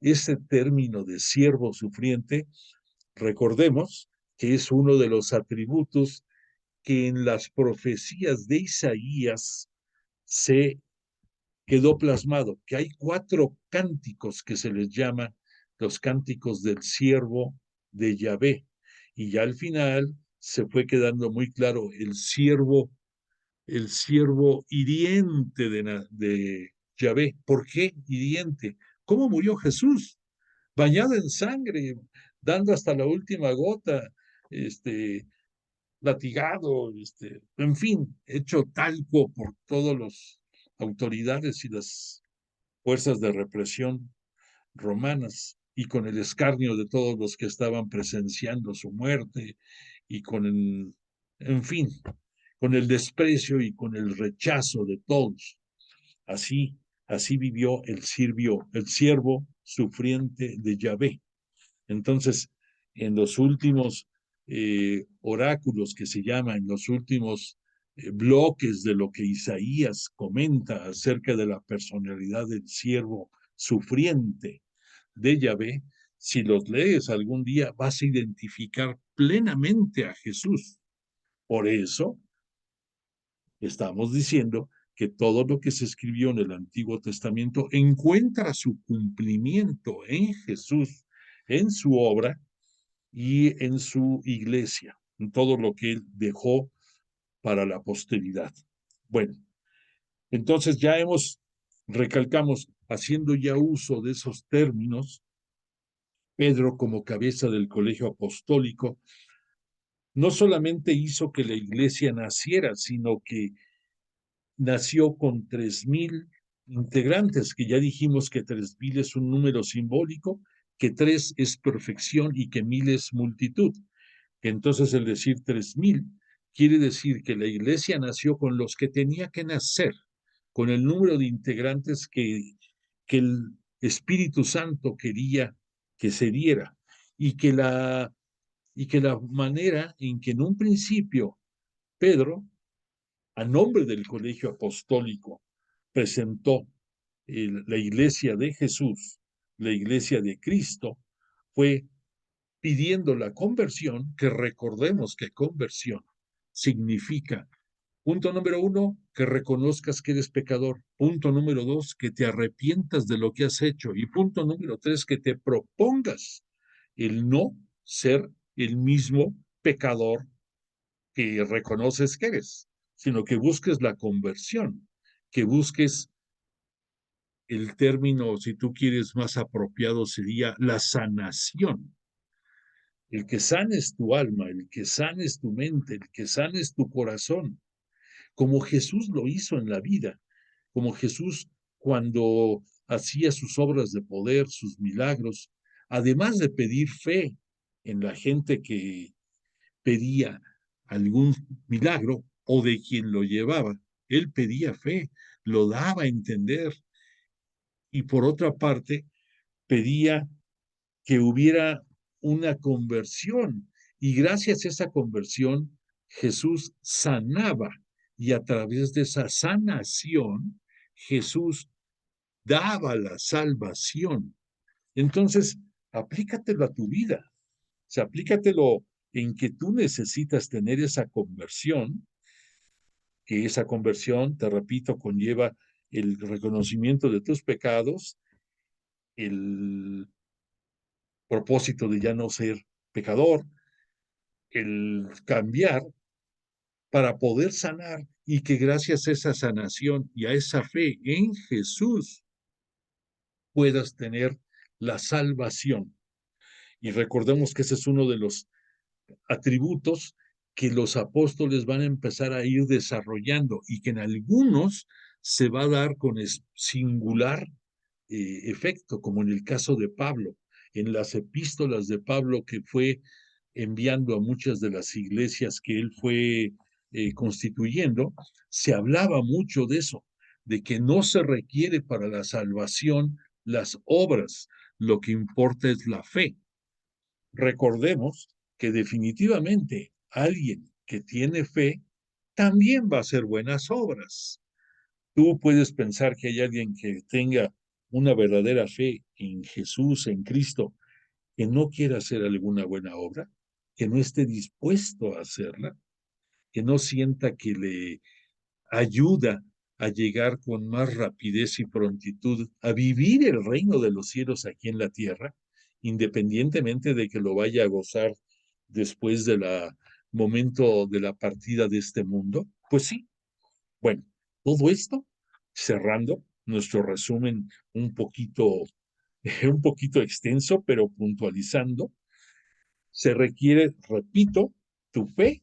Ese término de siervo sufriente, recordemos que es uno de los atributos que en las profecías de Isaías se quedó plasmado, que hay 4 cánticos que se les llama los cánticos del siervo de Yahvé. Y ya al final se fue quedando muy claro el siervo hiriente de Yahvé. ¿Por qué hiriente? ¿Cómo murió Jesús? Bañado en sangre, dando hasta la última gota, latigado, en fin, hecho talco por todas las autoridades y las fuerzas de represión romanas y con el escarnio de todos los que estaban presenciando su muerte y en fin, con el desprecio y con el rechazo de todos. Así, así vivió el siervo sufriente de Yahvé. Entonces, en los últimos oráculos que se llaman, en los últimos bloques de lo que Isaías comenta acerca de la personalidad del siervo sufriente de Yahvé, si los lees algún día vas a identificar plenamente a Jesús. Por eso estamos diciendo que todo lo que se escribió en el Antiguo Testamento encuentra su cumplimiento en Jesús, en su obra y en su iglesia, en todo lo que él dejó para la posteridad. Bueno, entonces ya recalcamos, haciendo ya uso de esos términos, Pedro como cabeza del colegio apostólico, no solamente hizo que la iglesia naciera, sino que nació con 3,000 integrantes, que ya dijimos que 3,000 es un número simbólico, que 3 es perfección y que 1,000 es multitud. Entonces el decir 3,000 quiere decir que la iglesia nació con los que tenía que nacer, con el número de integrantes que el Espíritu Santo quería que se diera y que la manera en que en un principio Pedro, a nombre del colegio apostólico, presentó la iglesia de Jesús, la iglesia de Cristo, fue pidiendo la conversión, que recordemos que conversión significa, punto número 1, que reconozcas que eres pecador. Punto número 2, que te arrepientas de lo que has hecho. Y punto número 3, que te propongas el no ser el mismo pecador que reconoces que eres, sino que busques la conversión, que busques el término, si tú quieres, más apropiado sería la sanación. El que sanes tu alma, el que sanes tu mente, el que sanes tu corazón, como Jesús lo hizo en la vida, como Jesús cuando hacía sus obras de poder, sus milagros, además de pedir fe en la gente que pedía algún milagro o de quien lo llevaba, él pedía fe, lo daba a entender y por otra parte pedía que hubiera una conversión. Y gracias a esa conversión, Jesús sanaba y a través de esa sanación, Jesús daba la salvación. Entonces, aplícatelo a tu vida. O sea, aplícatelo en que tú necesitas tener esa conversión, que esa conversión, te repito, conlleva el reconocimiento de tus pecados, el propósito de ya no ser pecador, el cambiar para poder sanar y que gracias a esa sanación y a esa fe en Jesús puedas tener la salvación. Y recordemos que ese es uno de los atributos que los apóstoles van a empezar a ir desarrollando y que en algunos se va a dar con singular efecto, como en el caso de Pablo, en las epístolas de Pablo que fue enviando a muchas de las iglesias que él fue constituyendo, se hablaba mucho de eso, de que no se requiere para la salvación las obras, lo que importa es la fe. Recordemos que definitivamente alguien que tiene fe también va a hacer buenas obras. Tú puedes pensar que hay alguien que tenga una verdadera fe en Jesús, en Cristo, que no quiera hacer alguna buena obra, que no esté dispuesto a hacerla, que no sienta que le ayuda a llegar con más rapidez y prontitud a vivir el reino de los cielos aquí en la tierra, independientemente de que lo vaya a gozar después del momento de la partida de este mundo. Pues sí, bueno, todo esto, cerrando nuestro resumen un poquito extenso, pero puntualizando, se requiere, repito, tu fe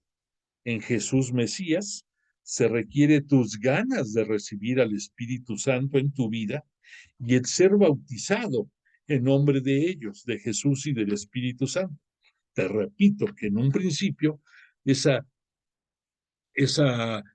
en Jesús Mesías, se requiere tus ganas de recibir al Espíritu Santo en tu vida y el ser bautizado en nombre de ellos, de Jesús y del Espíritu Santo. Te repito que en un principio esa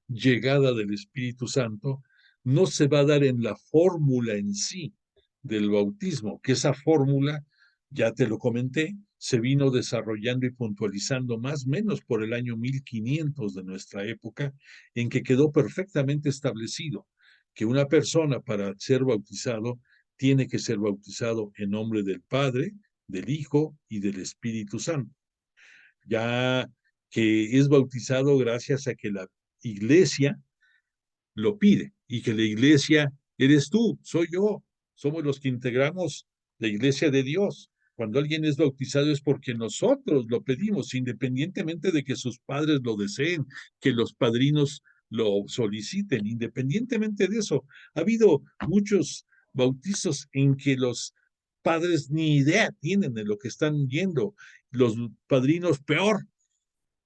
llegada del Espíritu Santo no se va a dar en la fórmula en sí del bautismo, que esa fórmula, ya te lo comenté, se vino desarrollando y puntualizando más o menos por el año 1500 de nuestra época, en que quedó perfectamente establecido que una persona para ser bautizado tiene que ser bautizado en nombre del Padre, del Hijo y del Espíritu Santo. Ya que es bautizado gracias a que la iglesia lo pide y que la iglesia eres tú, soy yo, somos los que integramos la iglesia de Dios. Cuando alguien es bautizado es porque nosotros lo pedimos, independientemente de que sus padres lo deseen, que los padrinos lo soliciten, independientemente de eso. Ha habido muchos bautizos en que los padres ni idea tienen de lo que están yendo, los padrinos peor,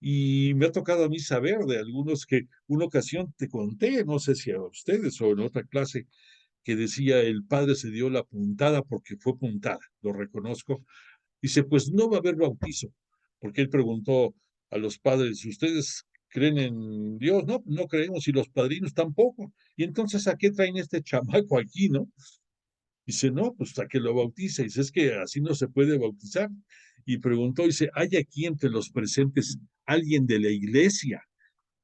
y me ha tocado a mí saber de algunos que una ocasión te conté, no sé si a ustedes o en otra clase, que decía el padre se dio la puntada porque fue puntada, lo reconozco. Dice, pues no va a haber bautizo, porque él preguntó a los padres, ¿ustedes creen en Dios? No, no creemos y los padrinos tampoco. Y entonces, ¿a qué traen este chamaco aquí, no? Dice, no, pues a que lo bautice. Dice, es que así no se puede bautizar. Y preguntó, dice, ¿hay aquí entre los presentes alguien de la iglesia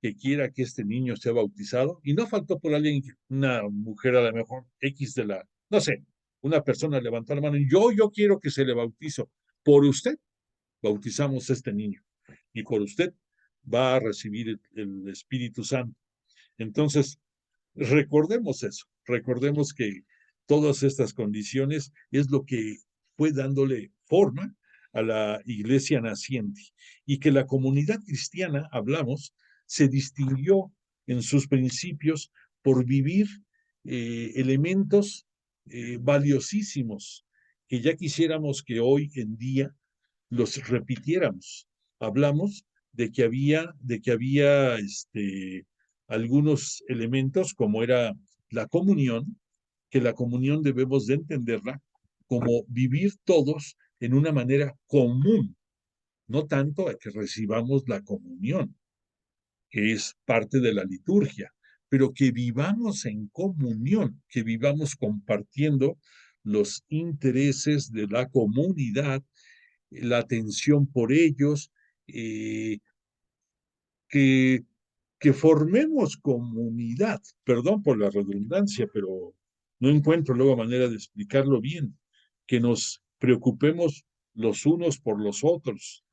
que quiera que este niño sea bautizado? Y no faltó por alguien, una mujer a lo mejor X de la, no sé, una persona levantó la mano y yo quiero que se le bautizo. Por usted bautizamos a este niño y por usted va a recibir el Espíritu Santo. Entonces, recordemos eso, recordemos que todas estas condiciones es lo que fue dándole forma a la iglesia naciente y que la comunidad cristiana, hablamos, se distinguió en sus principios por vivir elementos valiosísimos que ya quisiéramos que hoy en día los repitiéramos. Hablamos de que había algunos elementos como era la comunión, que la comunión debemos de entenderla como vivir todos en una manera común, no tanto a que recibamos la comunión, que es parte de la liturgia, pero que vivamos en comunión, que vivamos compartiendo los intereses de la comunidad, la atención por ellos, eh, que, que formemos comunidad. Perdón por la redundancia, pero no encuentro luego manera de explicarlo bien. Que nos preocupemos los unos por los otros.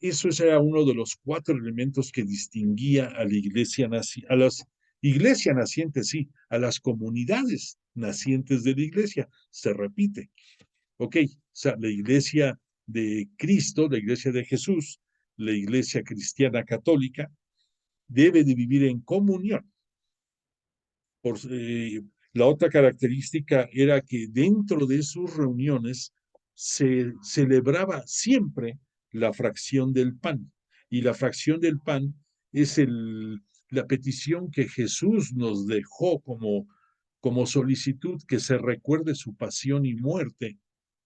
Eso era uno de los 4 elementos que distinguía a la iglesia, a las Iglesia naciente, sí, a las comunidades nacientes de la iglesia, se repite. Ok, o sea, la iglesia de Cristo, la iglesia de Jesús, la iglesia cristiana católica, debe de vivir en comunión. Por, la otra característica era que dentro de sus reuniones se celebraba siempre la fracción del pan. Y la fracción del pan es la petición que Jesús nos dejó como solicitud, que se recuerde su pasión y muerte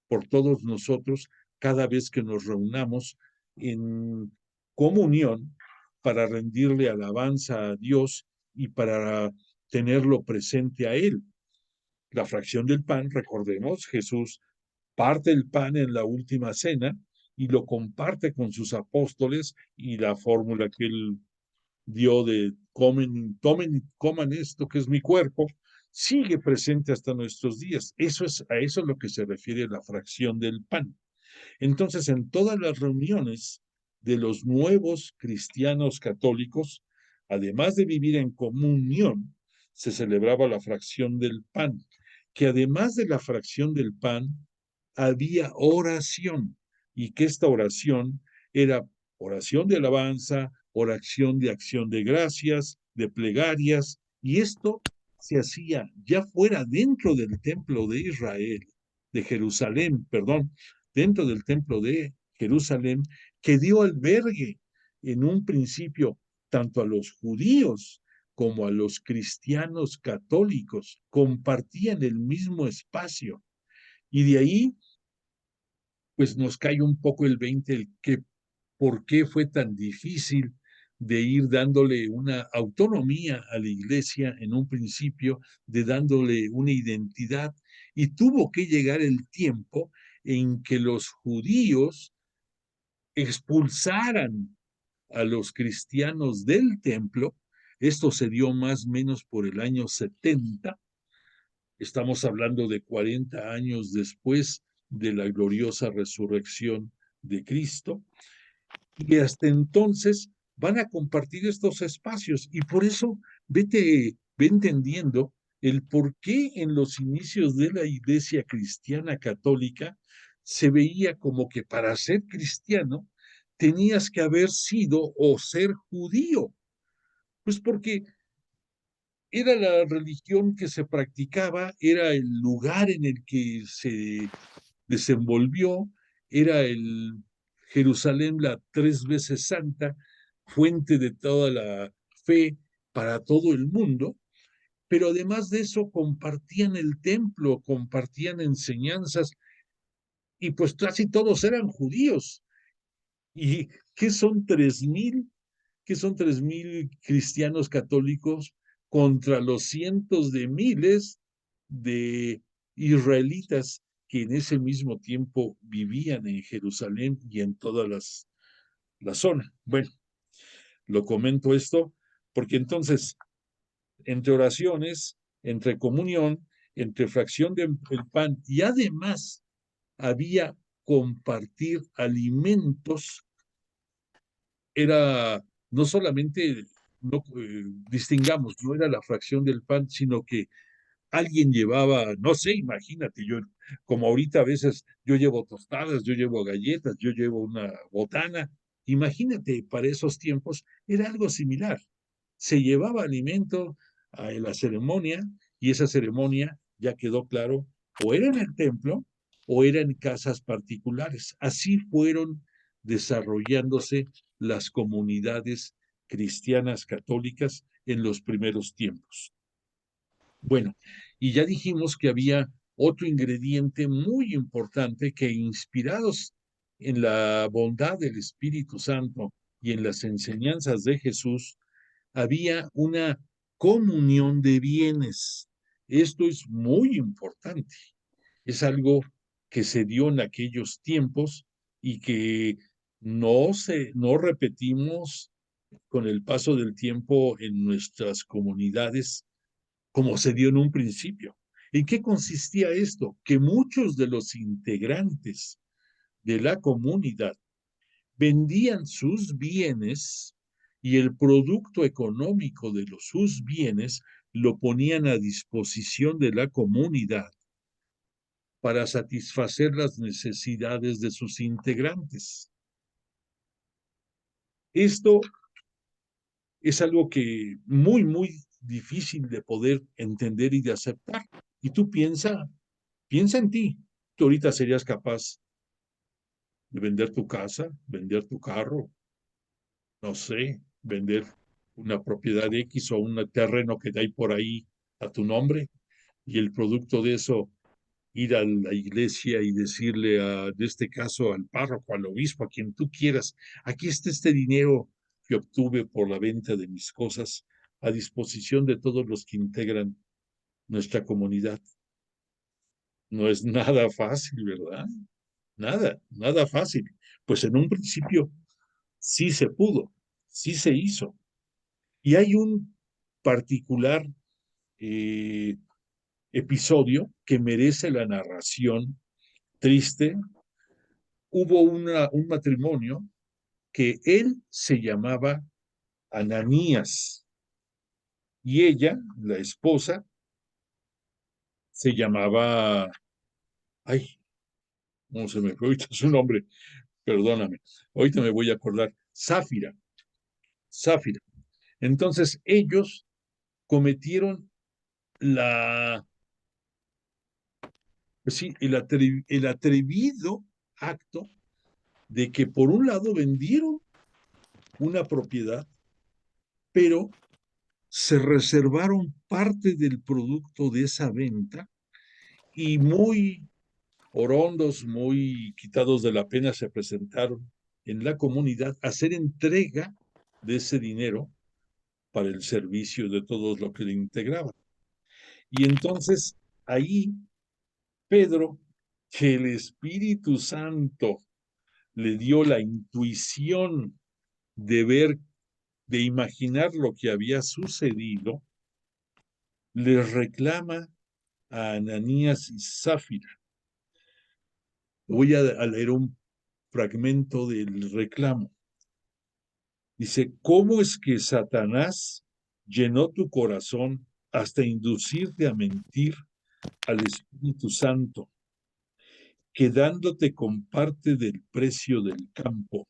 por todos nosotros cada vez que nos reunamos en comunión para rendirle alabanza a Dios y para tenerlo presente a Él. La fracción del pan, recordemos, Jesús parte el pan en la última cena y lo comparte con sus apóstoles, y la fórmula que Él dio de comen, tomen y coman esto que es mi cuerpo, sigue presente hasta nuestros días. A eso es lo que se refiere la fracción del pan. Entonces, en todas las reuniones de los nuevos cristianos católicos, además de vivir en comunión, se celebraba la fracción del pan, que además de la fracción del pan, había oración, y que esta oración era oración de alabanza, oración de acción de gracias, de plegarias, y esto se hacía ya fuera dentro del templo de Israel, de Jerusalén, perdón, dentro del templo de Jerusalén, que dio albergue en un principio tanto a los judíos como a los cristianos católicos, compartían el mismo espacio. Y de ahí, pues nos cae un poco el 20, el que por qué fue tan difícil de ir dándole una autonomía a la iglesia en un principio, de dándole una identidad, y tuvo que llegar el tiempo en que los judíos expulsaran a los cristianos del templo. Esto se dio más o menos por el año 70. Estamos hablando de 40 años después de la gloriosa resurrección de Cristo. Y hasta entonces van a compartir estos espacios. Y por eso ve entendiendo el por qué en los inicios de la iglesia cristiana católica se veía como que para ser cristiano tenías que haber sido o ser judío. Pues porque era la religión que se practicaba, era el lugar en el que se desenvolvió, era el Jerusalén, la 3 veces santa, fuente de toda la fe para todo el mundo, pero además de eso compartían el templo, compartían enseñanzas, y pues casi todos eran judíos. ¿Y qué son 3,000? ¿Qué son 3,000 cristianos católicos contra los cientos de miles de israelitas que en ese mismo tiempo vivían en Jerusalén y en toda la zona? Bueno, lo comento esto porque entonces, entre oraciones, entre comunión, entre fracción del pan, y además había compartir alimentos, era no solamente, no distingamos, no era la fracción del pan, sino que alguien llevaba, no sé, imagínate, yo, como ahorita a veces yo llevo tostadas, yo llevo galletas, yo llevo una botana, imagínate, para esos tiempos era algo similar. Se llevaba alimento a la ceremonia, y esa ceremonia, ya quedó claro, o era en el templo o era en casas particulares. Así fueron desarrollándose las comunidades cristianas católicas en los primeros tiempos. Bueno, y ya dijimos que había otro ingrediente muy importante, que inspirados en la bondad del Espíritu Santo y en las enseñanzas de Jesús, había una comunión de bienes. Esto es muy importante. Es algo que se dio en aquellos tiempos y que no repetimos con el paso del tiempo en nuestras comunidades como se dio en un principio. ¿En qué consistía esto? Que muchos de los integrantes de la comunidad vendían sus bienes y el producto económico de sus bienes lo ponían a disposición de la comunidad para satisfacer las necesidades de sus integrantes. Esto es algo que muy difícil de poder entender y de aceptar. Y tú piensa en ti. Tú ahorita serías capaz de vender tu casa, vender tu carro, no sé, vender una propiedad X o un terreno que hay por ahí a tu nombre y el producto de eso ir a la iglesia y decirle, en este caso, al párroco, al obispo, a quien tú quieras, aquí está este dinero que obtuve por la venta de mis cosas a disposición de todos los que integran nuestra comunidad. No es nada fácil, ¿verdad? Nada fácil. Pues en un principio sí se pudo, sí se hizo. Y hay un particular eh, episodio que merece la narración triste. Hubo un matrimonio que él se llamaba Ananías y ella, la esposa, se llamaba, ay, no se me fue ahorita su nombre, perdóname, ahorita me voy a acordar, Sáfira. Entonces ellos cometieron pues sí, el atrevido acto de que por un lado vendieron una propiedad, pero se reservaron parte del producto de esa venta y muy orondos, muy quitados de la pena, se presentaron en la comunidad a hacer entrega de ese dinero para el servicio de todos los que le integraban. Y entonces ahí Pedro, que el Espíritu Santo le dio la intuición de ver, de imaginar lo que había sucedido, les reclama a Ananías y Sáfira. Voy a leer un fragmento del reclamo. Dice, ¿cómo es que Satanás llenó tu corazón hasta inducirte a mentir al Espíritu Santo, quedándote con parte del precio del campo?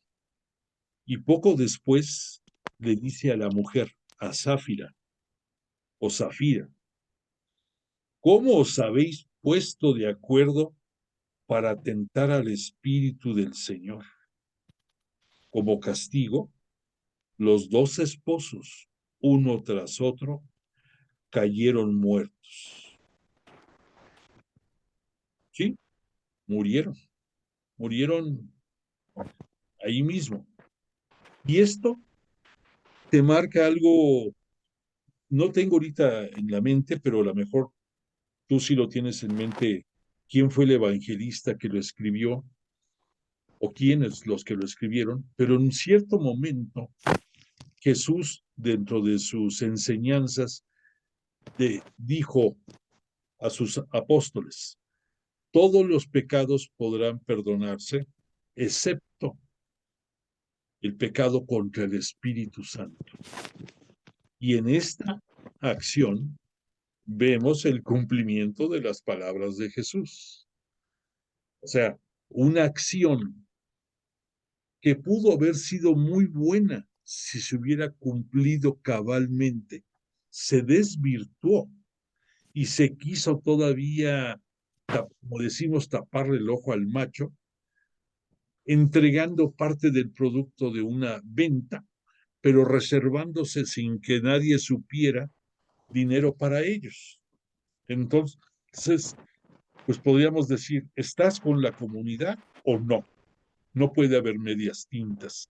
Y poco después le dice a la mujer, a Sáfira o Zafira, ¿cómo os habéis puesto de acuerdo para tentar al Espíritu del Señor? Como castigo, los dos esposos, uno tras otro, cayeron muertos. Sí, murieron ahí mismo. Y esto te marca algo, no tengo ahorita en la mente, pero a lo mejor tú sí lo tienes en mente, quién fue el evangelista que lo escribió o quiénes los que lo escribieron, pero en cierto momento Jesús, dentro de sus enseñanzas, dijo a sus apóstoles, todos los pecados podrán perdonarse, excepto el pecado contra el Espíritu Santo. Y en esta acción vemos el cumplimiento de las palabras de Jesús. O sea, una acción que pudo haber sido muy buena si se hubiera cumplido cabalmente, se desvirtuó y se quiso todavía, como decimos, taparle el ojo al macho, entregando parte del producto de una venta, pero reservándose sin que nadie supiera dinero para ellos. Entonces, pues podríamos decir, ¿estás con la comunidad o no? No puede haber medias tintas.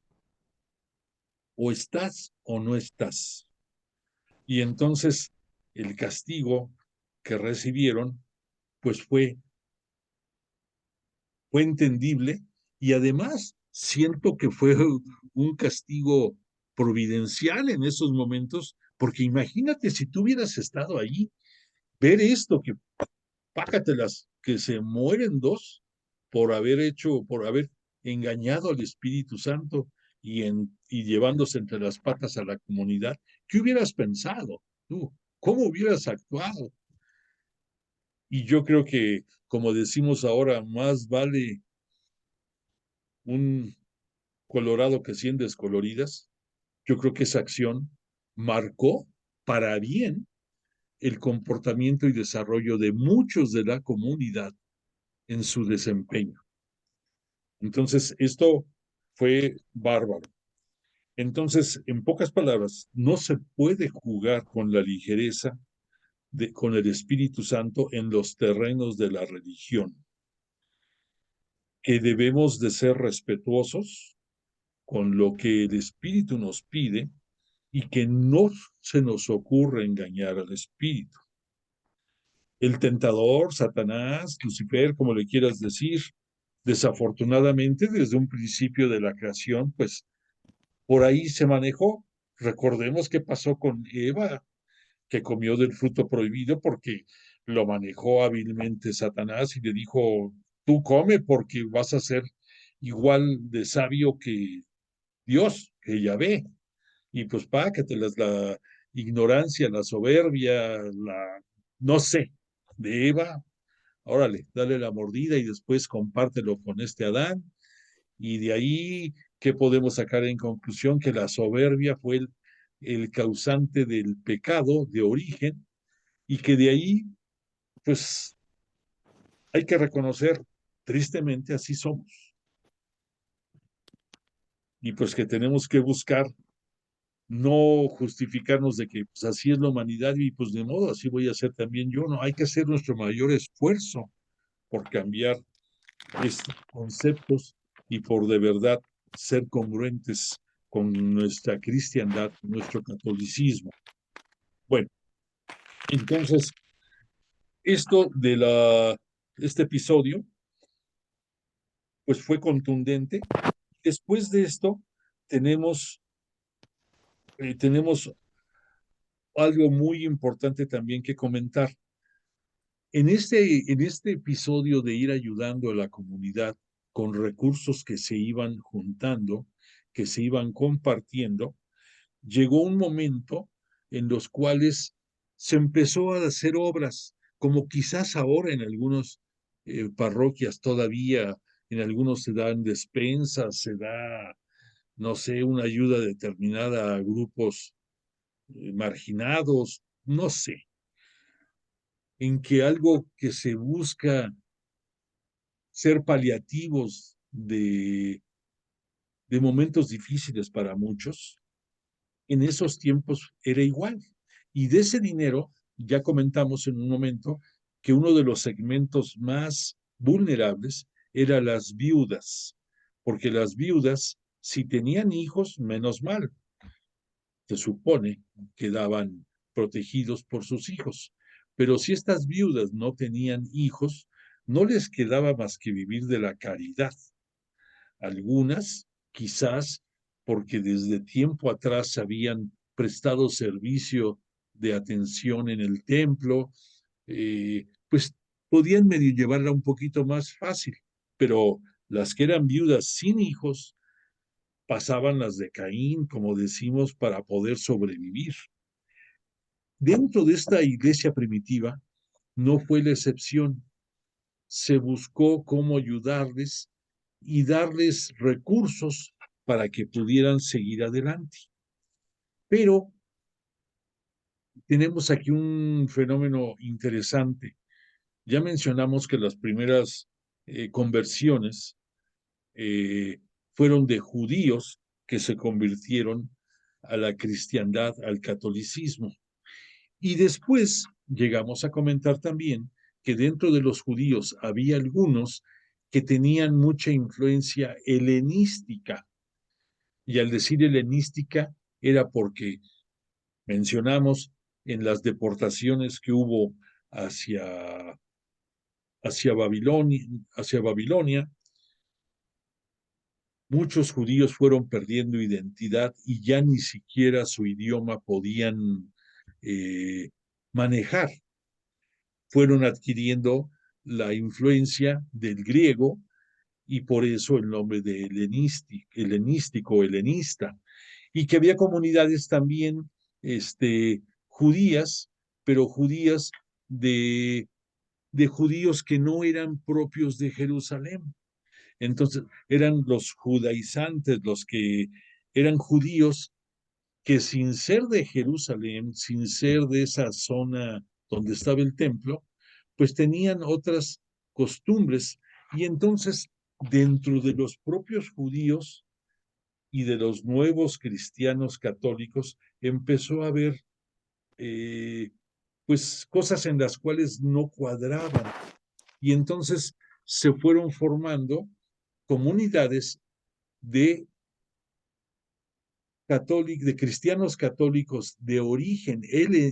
O estás o no estás. Y entonces el castigo que recibieron, pues fue entendible y además siento que fue un castigo providencial en esos momentos, porque imagínate si tú hubieras estado ahí, ver esto, que pácatelas, que se mueren dos por haber engañado al Espíritu Santo y y llevándose entre las patas a la comunidad, ¿qué hubieras pensado tú? ¿Cómo hubieras actuado? Y yo creo que, como decimos ahora, más vale un colorado que 100 descoloridas. Yo creo que esa acción marcó para bien el comportamiento y desarrollo de muchos de la comunidad en su desempeño. Entonces, esto fue bárbaro. Entonces, en pocas palabras, no se puede jugar con la ligereza con el Espíritu Santo en los terrenos de la religión, que debemos de ser respetuosos con lo que el Espíritu nos pide y que no se nos ocurre engañar al Espíritu. El tentador, Satanás, Lucifer, como le quieras decir, desafortunadamente desde un principio de la creación, pues por ahí se manejó. Recordemos qué pasó con Eva, que comió del fruto prohibido porque lo manejó hábilmente Satanás y le dijo, tú come porque vas a ser igual de sabio que Dios, que Yahvé. Y pues pácatelas, la ignorancia, la soberbia, no sé, de Eva, órale, dale la mordida y después compártelo con este Adán. Y de ahí, ¿qué podemos sacar en conclusión? Que la soberbia fue el causante del pecado de origen y que de ahí, pues, hay que reconocer, tristemente así somos. Y pues que tenemos que buscar no justificarnos de que pues, así es la humanidad y pues de modo, así voy a hacer también yo, no, hay que hacer nuestro mayor esfuerzo por cambiar estos conceptos y por de verdad ser congruentes con nuestra cristiandad, nuestro catolicismo. Bueno, entonces, esto de este episodio, pues fue contundente. Después de esto, tenemos algo muy importante también que comentar. En este episodio de ir ayudando a la comunidad con recursos que se iban juntando, que se iban compartiendo, llegó un momento en los cuales se empezó a hacer obras, como quizás ahora en algunas parroquias todavía, en algunos se dan despensas, se da, no sé, una ayuda determinada a grupos marginados, no sé, en que algo que se busca ser paliativos de momentos difíciles para muchos, en esos tiempos era igual. Y de ese dinero, ya comentamos en un momento que uno de los segmentos más vulnerables era las viudas, porque las viudas, si tenían hijos, menos mal, se supone, quedaban protegidos por sus hijos. Pero si estas viudas no tenían hijos, no les quedaba más que vivir de la caridad. Algunas, quizás, porque desde tiempo atrás habían prestado servicio de atención en el templo, pues podían medio llevarla un poquito más fácil, pero las que eran viudas sin hijos pasaban las de Caín, como decimos, para poder sobrevivir. Dentro de esta iglesia primitiva no fue la excepción. Se buscó cómo ayudarles y darles recursos para que pudieran seguir adelante. Pero tenemos aquí un fenómeno interesante. Ya mencionamos que las primeras conversiones fueron de judíos que se convirtieron a la cristiandad, al catolicismo. Y después llegamos a comentar también que dentro de los judíos había algunos que tenían mucha influencia helenística. Y al decir helenística era porque mencionamos en las deportaciones que hubo hacia, hacia Babilonia, muchos judíos fueron perdiendo identidad y ya ni siquiera su idioma podían manejar. Fueron adquiriendo la influencia del griego y por eso el nombre de helenístico, helenista. y que había comunidades también judías, pero judías de judíos que no eran propios de Jerusalén. Entonces, eran los judaizantes, los que eran judíos que sin ser de Jerusalén, sin ser de esa zona donde estaba el templo, pues tenían otras costumbres. Y entonces, dentro de los propios judíos y de los nuevos cristianos católicos, empezó a haber pues cosas en las cuales no cuadraban. Y entonces se fueron formando comunidades de de cristianos católicos de origen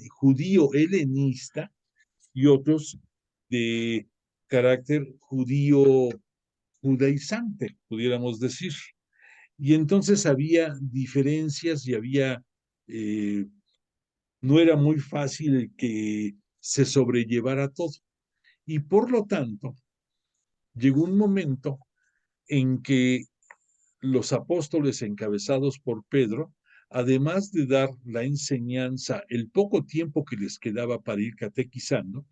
judío helenista y otros de carácter judío judaizante, pudiéramos decir. Y entonces había diferencias y no era muy fácil que se sobrellevara todo. Y por lo tanto, llegó un momento en que los apóstoles encabezados por Pedro, además de dar la enseñanza, el poco tiempo que les quedaba para ir catequizando,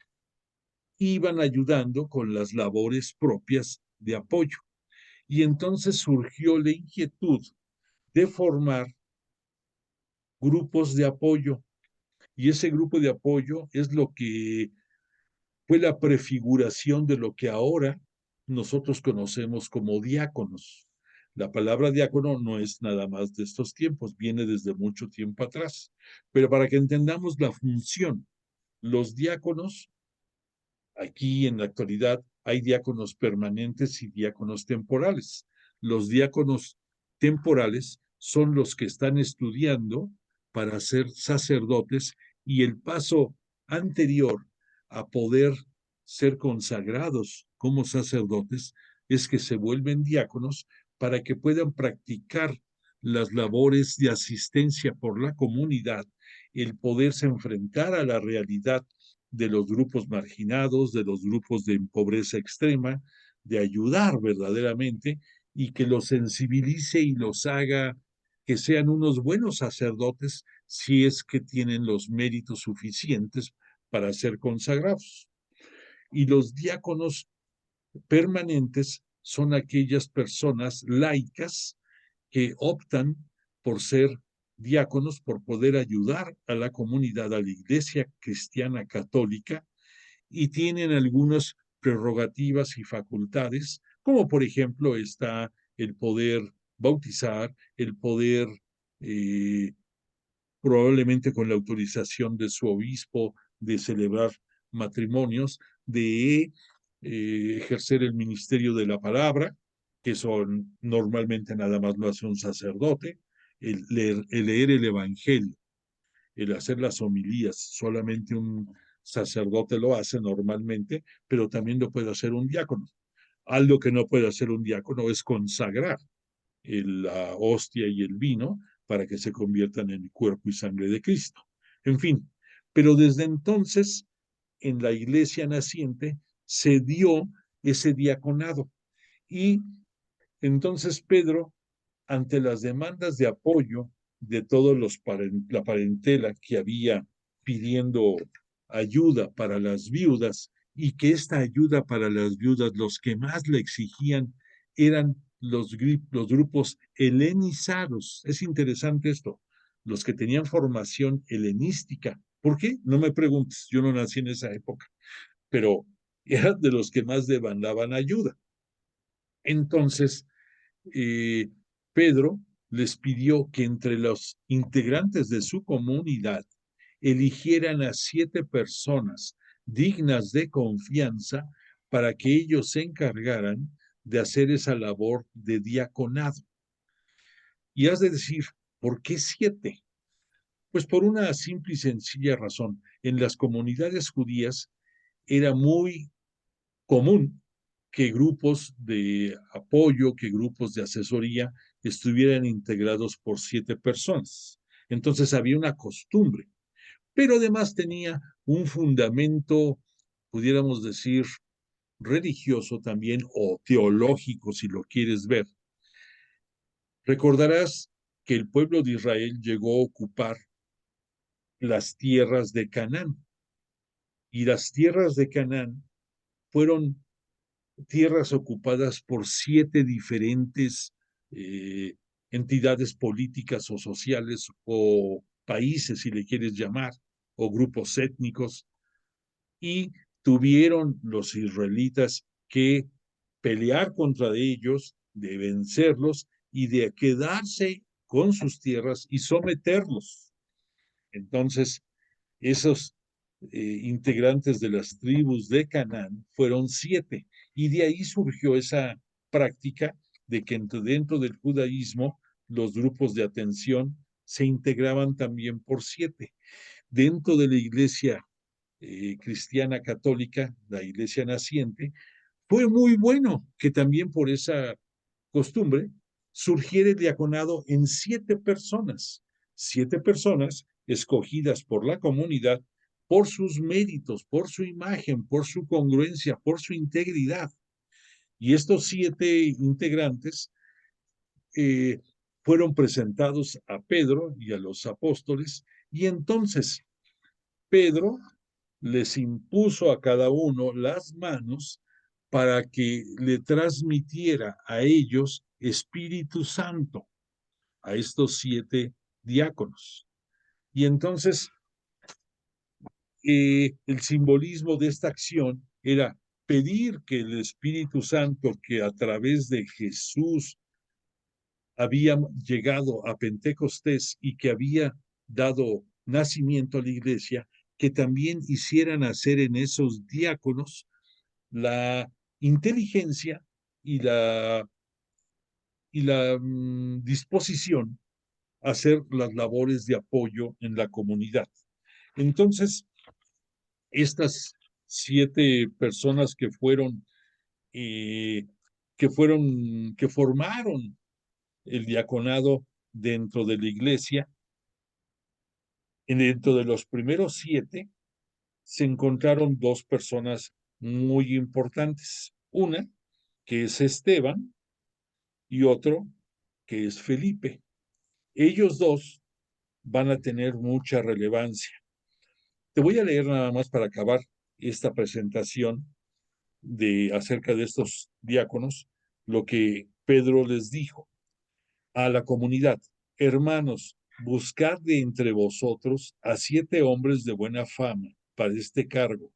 iban ayudando con las labores propias de apoyo. Y entonces surgió la inquietud de formar grupos de apoyo. Y ese grupo de apoyo es lo que fue la prefiguración de lo que ahora nosotros conocemos como diáconos. La palabra diácono no es nada más de estos tiempos, viene desde mucho tiempo atrás. Pero para que entendamos la función, los diáconos, aquí en la actualidad hay diáconos permanentes y diáconos temporales. Los diáconos temporales son los que están estudiando para ser sacerdotes y el paso anterior a poder ser consagrados como sacerdotes es que se vuelven diáconos para que puedan practicar las labores de asistencia por la comunidad, el poderse enfrentar a la realidad de los grupos marginados, de los grupos de pobreza extrema, de ayudar verdaderamente y que los sensibilice y los haga que sean unos buenos sacerdotes si es que tienen los méritos suficientes para ser consagrados. Y los diáconos permanentes son aquellas personas laicas que optan por ser diáconos, por poder ayudar a la comunidad, a la iglesia cristiana católica, y tienen algunas prerrogativas y facultades, como por ejemplo está el poder bautizar, el poder probablemente con la autorización de su obispo, de celebrar matrimonios, de ejercer el ministerio de la palabra, que son normalmente nada más lo hace un sacerdote, el leer el evangelio, el hacer las homilías, solamente un sacerdote lo hace normalmente, pero también lo puede hacer un diácono. Algo que no puede hacer un diácono es consagrar la hostia y el vino para que se conviertan en el cuerpo y sangre de Cristo. En fin, pero desde entonces en la iglesia naciente se dio ese diaconado y entonces Pedro, ante las demandas de apoyo de todos la parentela que había pidiendo ayuda para las viudas y que esta ayuda para las viudas los que más le exigían eran los grupos helenizados. Es interesante esto, los que tenían formación helenística. ¿Por qué? No me preguntes, yo no nací en esa época, pero eran de los que más demandaban ayuda. Entonces, Pedro les pidió que entre los integrantes de su comunidad eligieran a 7 personas dignas de confianza para que ellos se encargaran de hacer esa labor de diaconado. Y has de decir, ¿por qué 7? Pues por una simple y sencilla razón. En las comunidades judías era muy común que grupos de apoyo, que grupos de asesoría estuvieran integrados por 7 personas. Entonces había una costumbre, pero además tenía un fundamento, pudiéramos decir, religioso también o teológico, si lo quieres ver. Recordarás que el pueblo de Israel llegó a ocupar las tierras de Canaán. Y las tierras de Canaán fueron tierras ocupadas por 7 diferentes entidades políticas o sociales o países, si le quieres llamar, o grupos étnicos, y tuvieron los israelitas que pelear contra ellos, de vencerlos y de quedarse con sus tierras y someterlos. Entonces, esos integrantes de las tribus de Canaán fueron 7, y de ahí surgió esa práctica de que dentro del judaísmo los grupos de atención se integraban también por 7. Dentro de la iglesia cristiana católica, la iglesia naciente, fue muy bueno que también por esa costumbre surgiera el diaconado en 7 personas escogidas por la comunidad por sus méritos, por su imagen, por su congruencia, por su integridad. Y estos 7 integrantes eh, fueron presentados a Pedro y a los apóstoles, y entonces Pedro les impuso a cada uno las manos para que le transmitiera a ellos Espíritu Santo, a estos 7 diáconos. Y entonces el simbolismo de esta acción era pedir que el Espíritu Santo, que a través de Jesús había llegado a Pentecostés y que había dado nacimiento a la iglesia, que también hicieran nacer en esos diáconos la inteligencia y la disposición a hacer las labores de apoyo en la comunidad. Entonces, estas 7 personas eh, que formaron el diaconado dentro de la iglesia, dentro de los primeros 7 se encontraron 2 personas muy importantes. Una, que es Esteban, y otro, que es Felipe. Ellos 2 van a tener mucha relevancia. Te voy a leer nada más para acabar esta presentación acerca de estos diáconos, lo que Pedro les dijo a la comunidad: hermanos, buscad de entre vosotros a 7 hombres de buena fama para este cargo,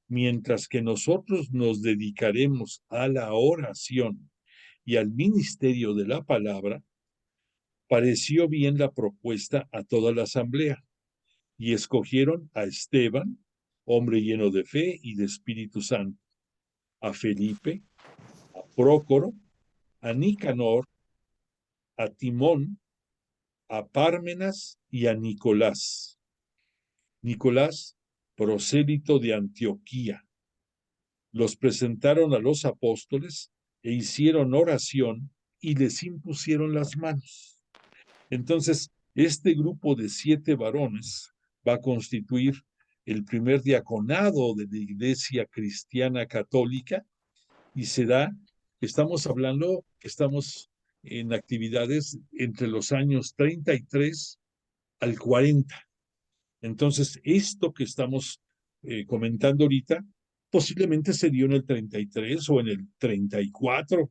mientras que nosotros nos dedicaremos a la oración y al ministerio de la palabra. Pareció bien la propuesta a toda la asamblea, y escogieron a Esteban, hombre lleno de fe y de Espíritu Santo, a Felipe, a Prócoro, a Nicanor, a Timón, a Pármenas y a Nicolás. Nicolás, prosélito de Antioquía. Los presentaron a los apóstoles e hicieron oración y les impusieron las manos. Entonces, este grupo de 7 varones va a constituir el primer diaconado de la Iglesia Cristiana Católica, y estamos hablando, estamos en actividades entre los años 33 al 40. Entonces, esto que estamos comentando ahorita, posiblemente se dio en el 33 o en el 34,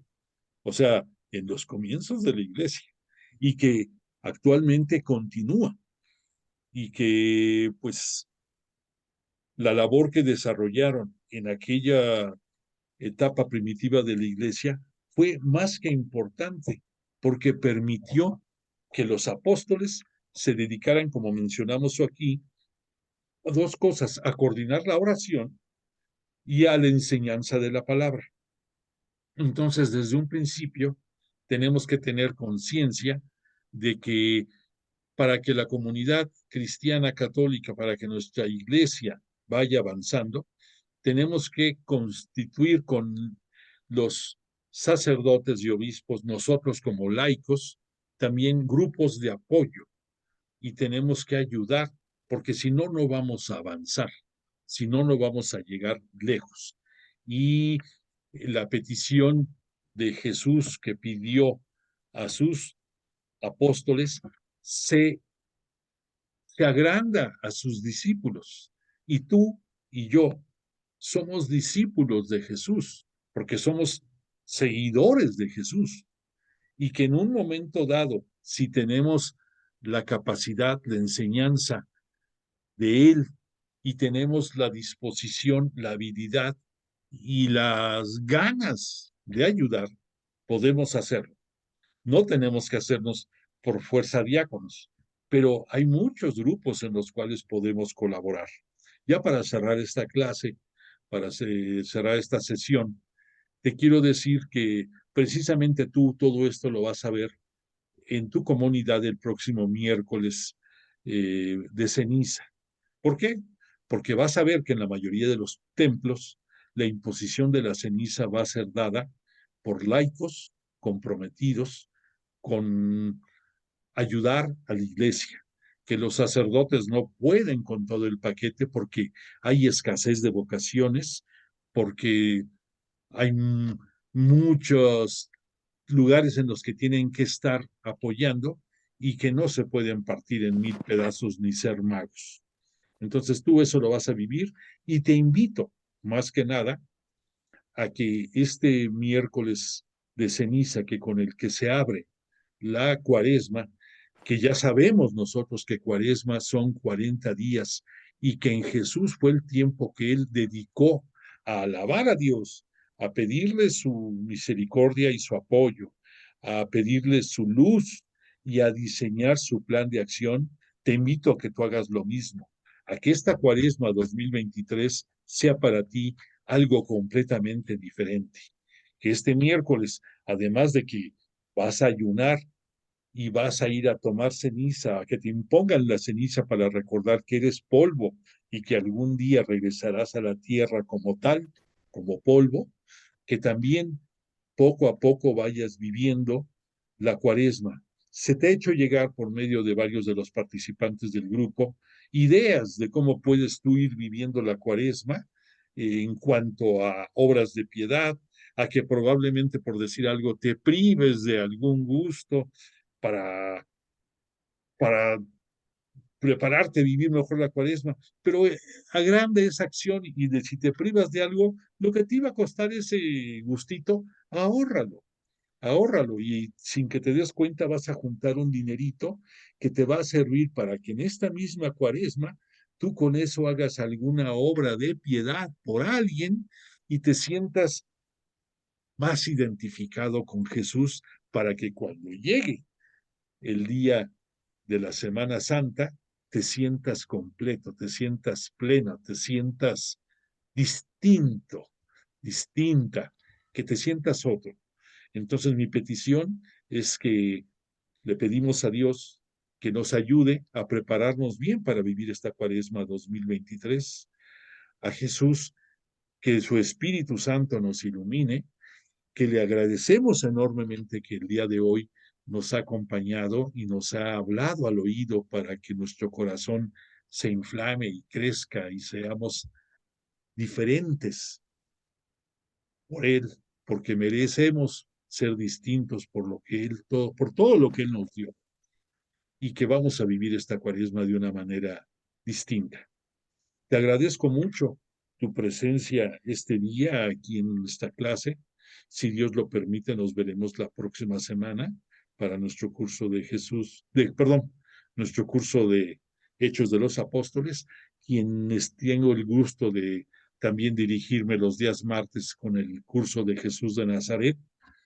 o sea, en los comienzos de la iglesia, y que actualmente continúa, y que pues la labor que desarrollaron en aquella etapa primitiva de la iglesia fue más que importante, porque permitió que los apóstoles se dedicaran, como mencionamos aquí, a 2 cosas: a coordinar la oración y a la enseñanza de la palabra. Entonces, desde un principio, tenemos que tener conciencia de que para que la comunidad cristiana católica, para que nuestra iglesia vaya avanzando, tenemos que constituir con los sacerdotes y obispos, nosotros como laicos, también grupos de apoyo, y tenemos que ayudar, porque si no, no vamos a avanzar, si no, no vamos a llegar lejos. Y la petición de Jesús que pidió a sus apóstoles, se agranda a sus discípulos. Y tú y yo somos discípulos de Jesús, porque somos seguidores de Jesús. Y que en un momento dado, si tenemos la capacidad de enseñanza de Él y tenemos la disposición, la habilidad y las ganas de ayudar, podemos hacerlo. No tenemos que hacernos por fuerza diáconos, pero hay muchos grupos en los cuales podemos colaborar. Ya para cerrar esta clase, para cerrar esta sesión, te quiero decir que precisamente tú todo esto lo vas a ver en tu comunidad el próximo miércoles de ceniza. ¿Por qué? Porque vas a ver que en la mayoría de los templos la imposición de la ceniza va a ser dada por laicos comprometidos con ayudar a la iglesia, que los sacerdotes no pueden con todo el paquete porque hay escasez de vocaciones, porque hay muchos lugares en los que tienen que estar apoyando y que no se pueden partir en 1000 pedazos ni ser magos. Entonces tú eso lo vas a vivir y te invito, más que nada, a que este miércoles de ceniza, que con el que se abre la cuaresma, que ya sabemos nosotros que cuaresma son 40 días y que en Jesús fue el tiempo que él dedicó a alabar a Dios, a pedirle su misericordia y su apoyo, a pedirle su luz y a diseñar su plan de acción, te invito a que tú hagas lo mismo, a que esta cuaresma 2023 sea para ti algo completamente diferente. Que este miércoles, además de que vas a ayunar y vas a ir a tomar ceniza, a que te impongan la ceniza para recordar que eres polvo y que algún día regresarás a la tierra como tal, como polvo, que también poco a poco vayas viviendo la cuaresma. Se te ha hecho llegar por medio de varios de los participantes del grupo ideas de cómo puedes tú ir viviendo la cuaresma en cuanto a obras de piedad, a que probablemente, por decir algo, te prives de algún gusto para, para prepararte a vivir mejor la cuaresma, pero agrande esa acción y de, si te privas de algo, lo que te iba a costar ese gustito, ahórralo, ahórralo y sin que te des cuenta vas a juntar un dinerito que te va a servir para que en esta misma cuaresma tú con eso hagas alguna obra de piedad por alguien y te sientas más identificado con Jesús para que cuando llegue el día de la Semana Santa te sientas completo, te sientas pleno, te sientas distinto, distinta, que te sientas otro. Entonces mi petición es que le pedimos a Dios que nos ayude a prepararnos bien para vivir esta cuaresma 2023, a Jesús que su Espíritu Santo nos ilumine, que le agradecemos enormemente que el día de hoy nos ha acompañado y nos ha hablado al oído para que nuestro corazón se inflame y crezca y seamos diferentes por Él, porque merecemos ser distintos por lo que Él, por todo lo que Él nos dio, y que vamos a vivir esta cuaresma de una manera distinta. Te agradezco mucho tu presencia este día aquí en esta clase. Si Dios lo permite, nos veremos la próxima semana para nuestro curso de nuestro curso de Hechos de los Apóstoles, quienes tengo el gusto de también dirigirme los días martes con el curso de Jesús de Nazaret.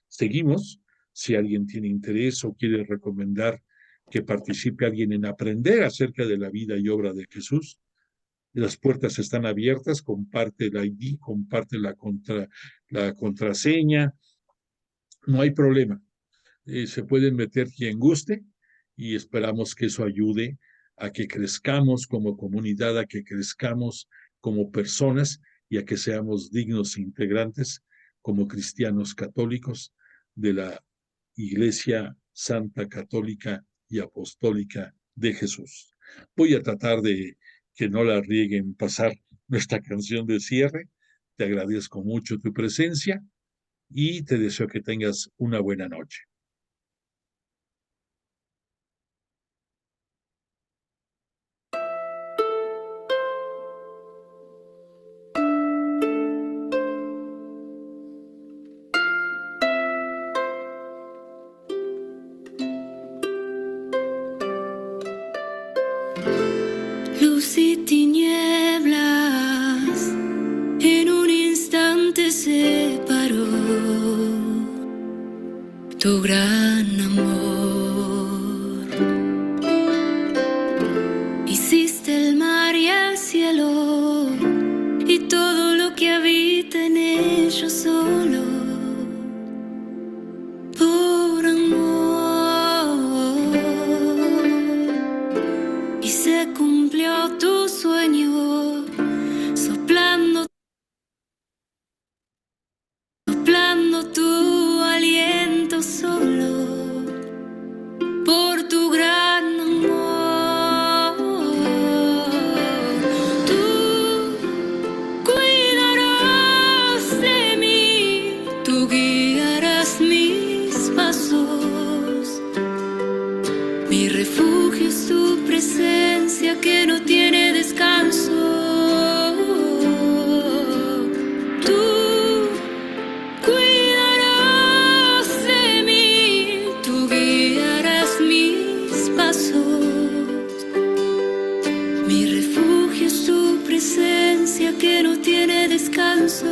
Seguimos. Si alguien tiene interés o quiere recomendar que participe alguien en aprender acerca de la vida y obra de Jesús, las puertas están abiertas, comparte el ID, comparte la contraseña, no hay problema. Se pueden meter quien guste y esperamos que eso ayude a que crezcamos como comunidad, a que crezcamos como personas y a que seamos dignos integrantes como cristianos católicos de la Iglesia Santa Católica y Apostólica de Jesús. Voy a tratar de que no la rieguen pasar nuestra canción de cierre. Te agradezco mucho tu presencia y te deseo que tengas una buena noche. tinieblas, en un instante se paró tu gran amor. Hiciste el mar y el cielo y todo lo que habita en ellos solo por amor. Y se cumplió tu sueño, soplando tu aliento solo por tu gran amor. Tú cuidarás de mí, tú guiarás mis pasos. Mi refugio es tu presencia que no tiene descanso. Tú cuidarás de mí, tú guiarás mis pasos. Mi refugio es tu presencia que no tiene descanso.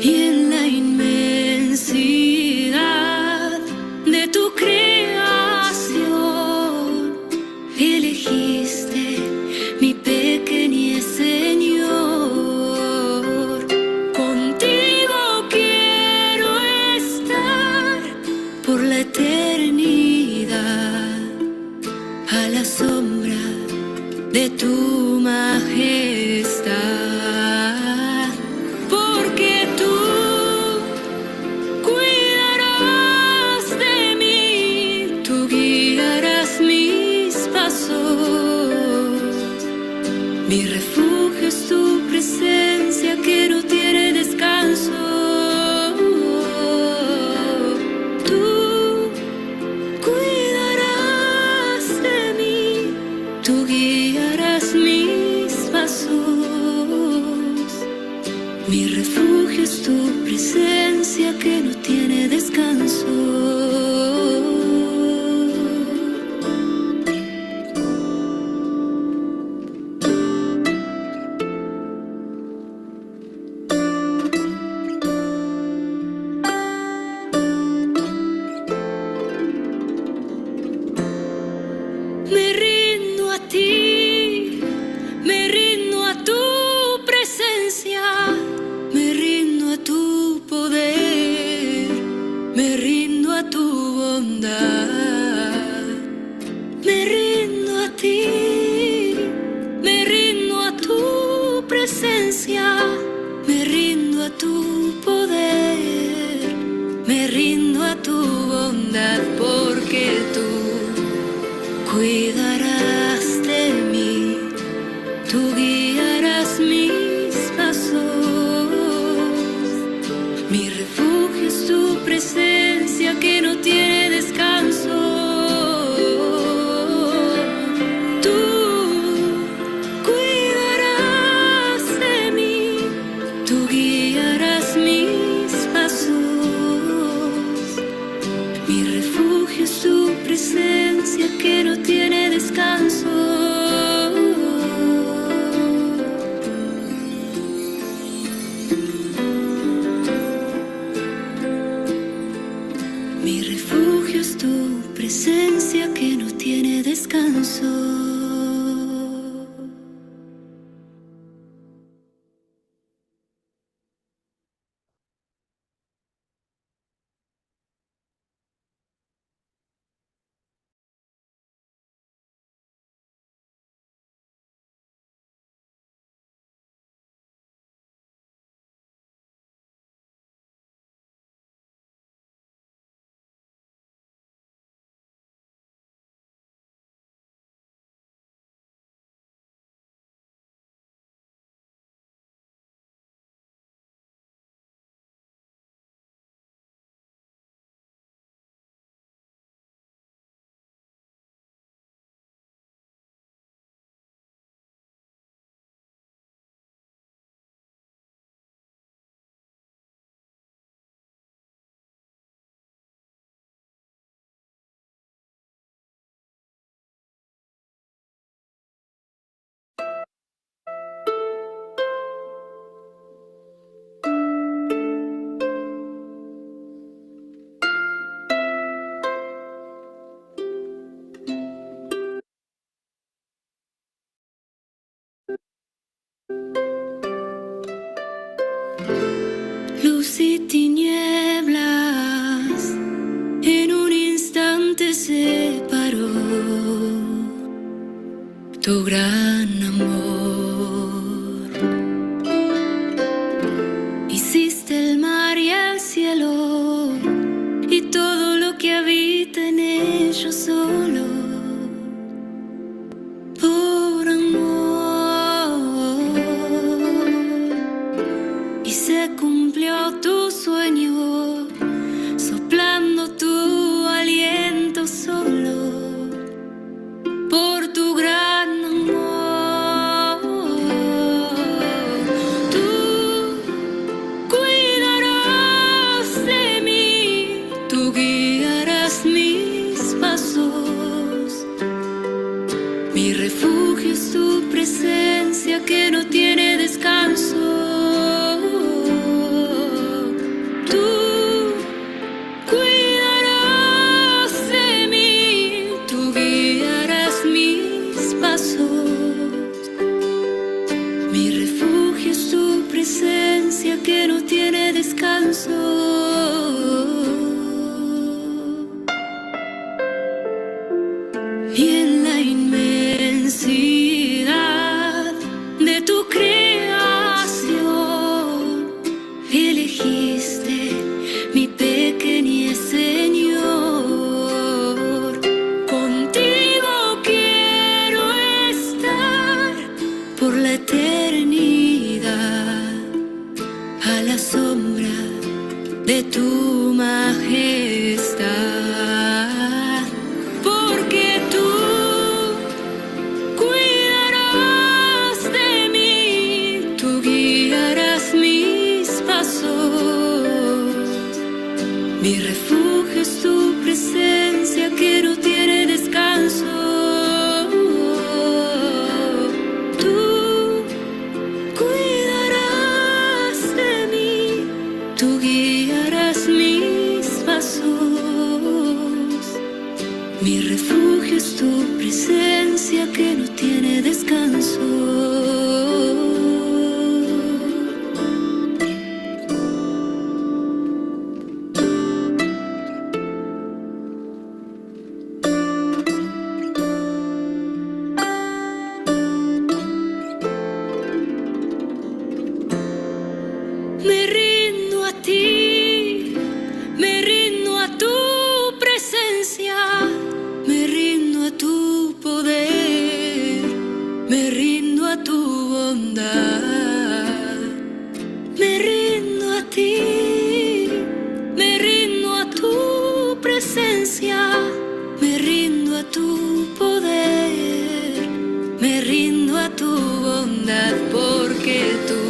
Y en la inmensidad de tu creación elegiste mi pequeñez, Señor. Contigo quiero estar por la eternidad, a la sombra de tu majestad, porque tú cuidarás de mí, tú guiarás mis pasos. Mi refugio es tu presencia que no tiene descanso. Tú cuidarás de mí, tú guiarás mis pasos. Mi refugio es tu presencia que no tiene descanso. Me rindo a ti, me rindo a tu presencia, me rindo a tu poder, me rindo a tu bondad. Me rindo a ti, me rindo a tu presencia, me rindo a tu poder, me rindo a tu bondad, porque tú cuidarás de mí, tú guiarás mis pasos. Mi refugio es tu presencia que no tiene descanso. Tú cuidarás de mí, tú guiarás mis pasos. Mi refugio es tu presencia que no tiene descanso. Mi refugio es tu presencia que no tiene descanso. tu gran amor. Hiciste el mar y el cielo y todo lo que habita en ellos solo por amor. Y se cumplió tu sueño soplando tu aliento solo por tu gran amor. Tú cuidarás de mí, tú guiarás mis pasos. Mi refugio es tu presencia que no tiene descanso. Tú cuidarás de mí, tú guiarás mis pasos. Mi refugio es tu presencia que no tiene descanso. Y en la inmensidad de tu creación elegiste mi pequeñez, Señor. Contigo quiero estar por la eternidad, a la sombra de tu majestad. Porque tú cuidarás de mí, tú guiarás mis pasos. Mi refugio es tu presencia que no tiene descanso. Tú cuidarás de mí, tú guiarás mis pasos. Mi refugio es tu presencia que no tiene descanso. Me rindo a ti, me rindo a tu presencia, me rindo a tu poder, me rindo a tu bondad. Me rindo a ti, me rindo a tu presencia, me rindo a tu poder, me rindo a tu bondad, porque tú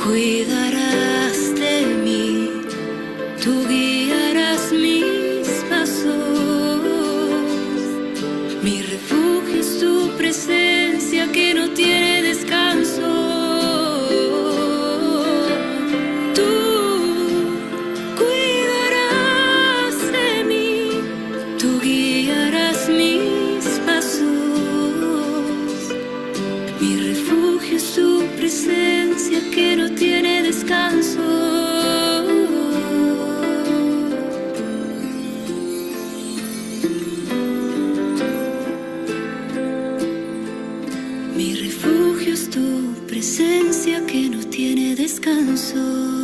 cuidarás de mí, tú guiarás mis pasos. Mi refugio es tu presencia que no tiene descanso. Tú cuidarás de mí, tú guiarás mis pasos. Mi refugio es tu presencia que no tiene descanso. Mi refugio es tu presencia que no tiene descanso.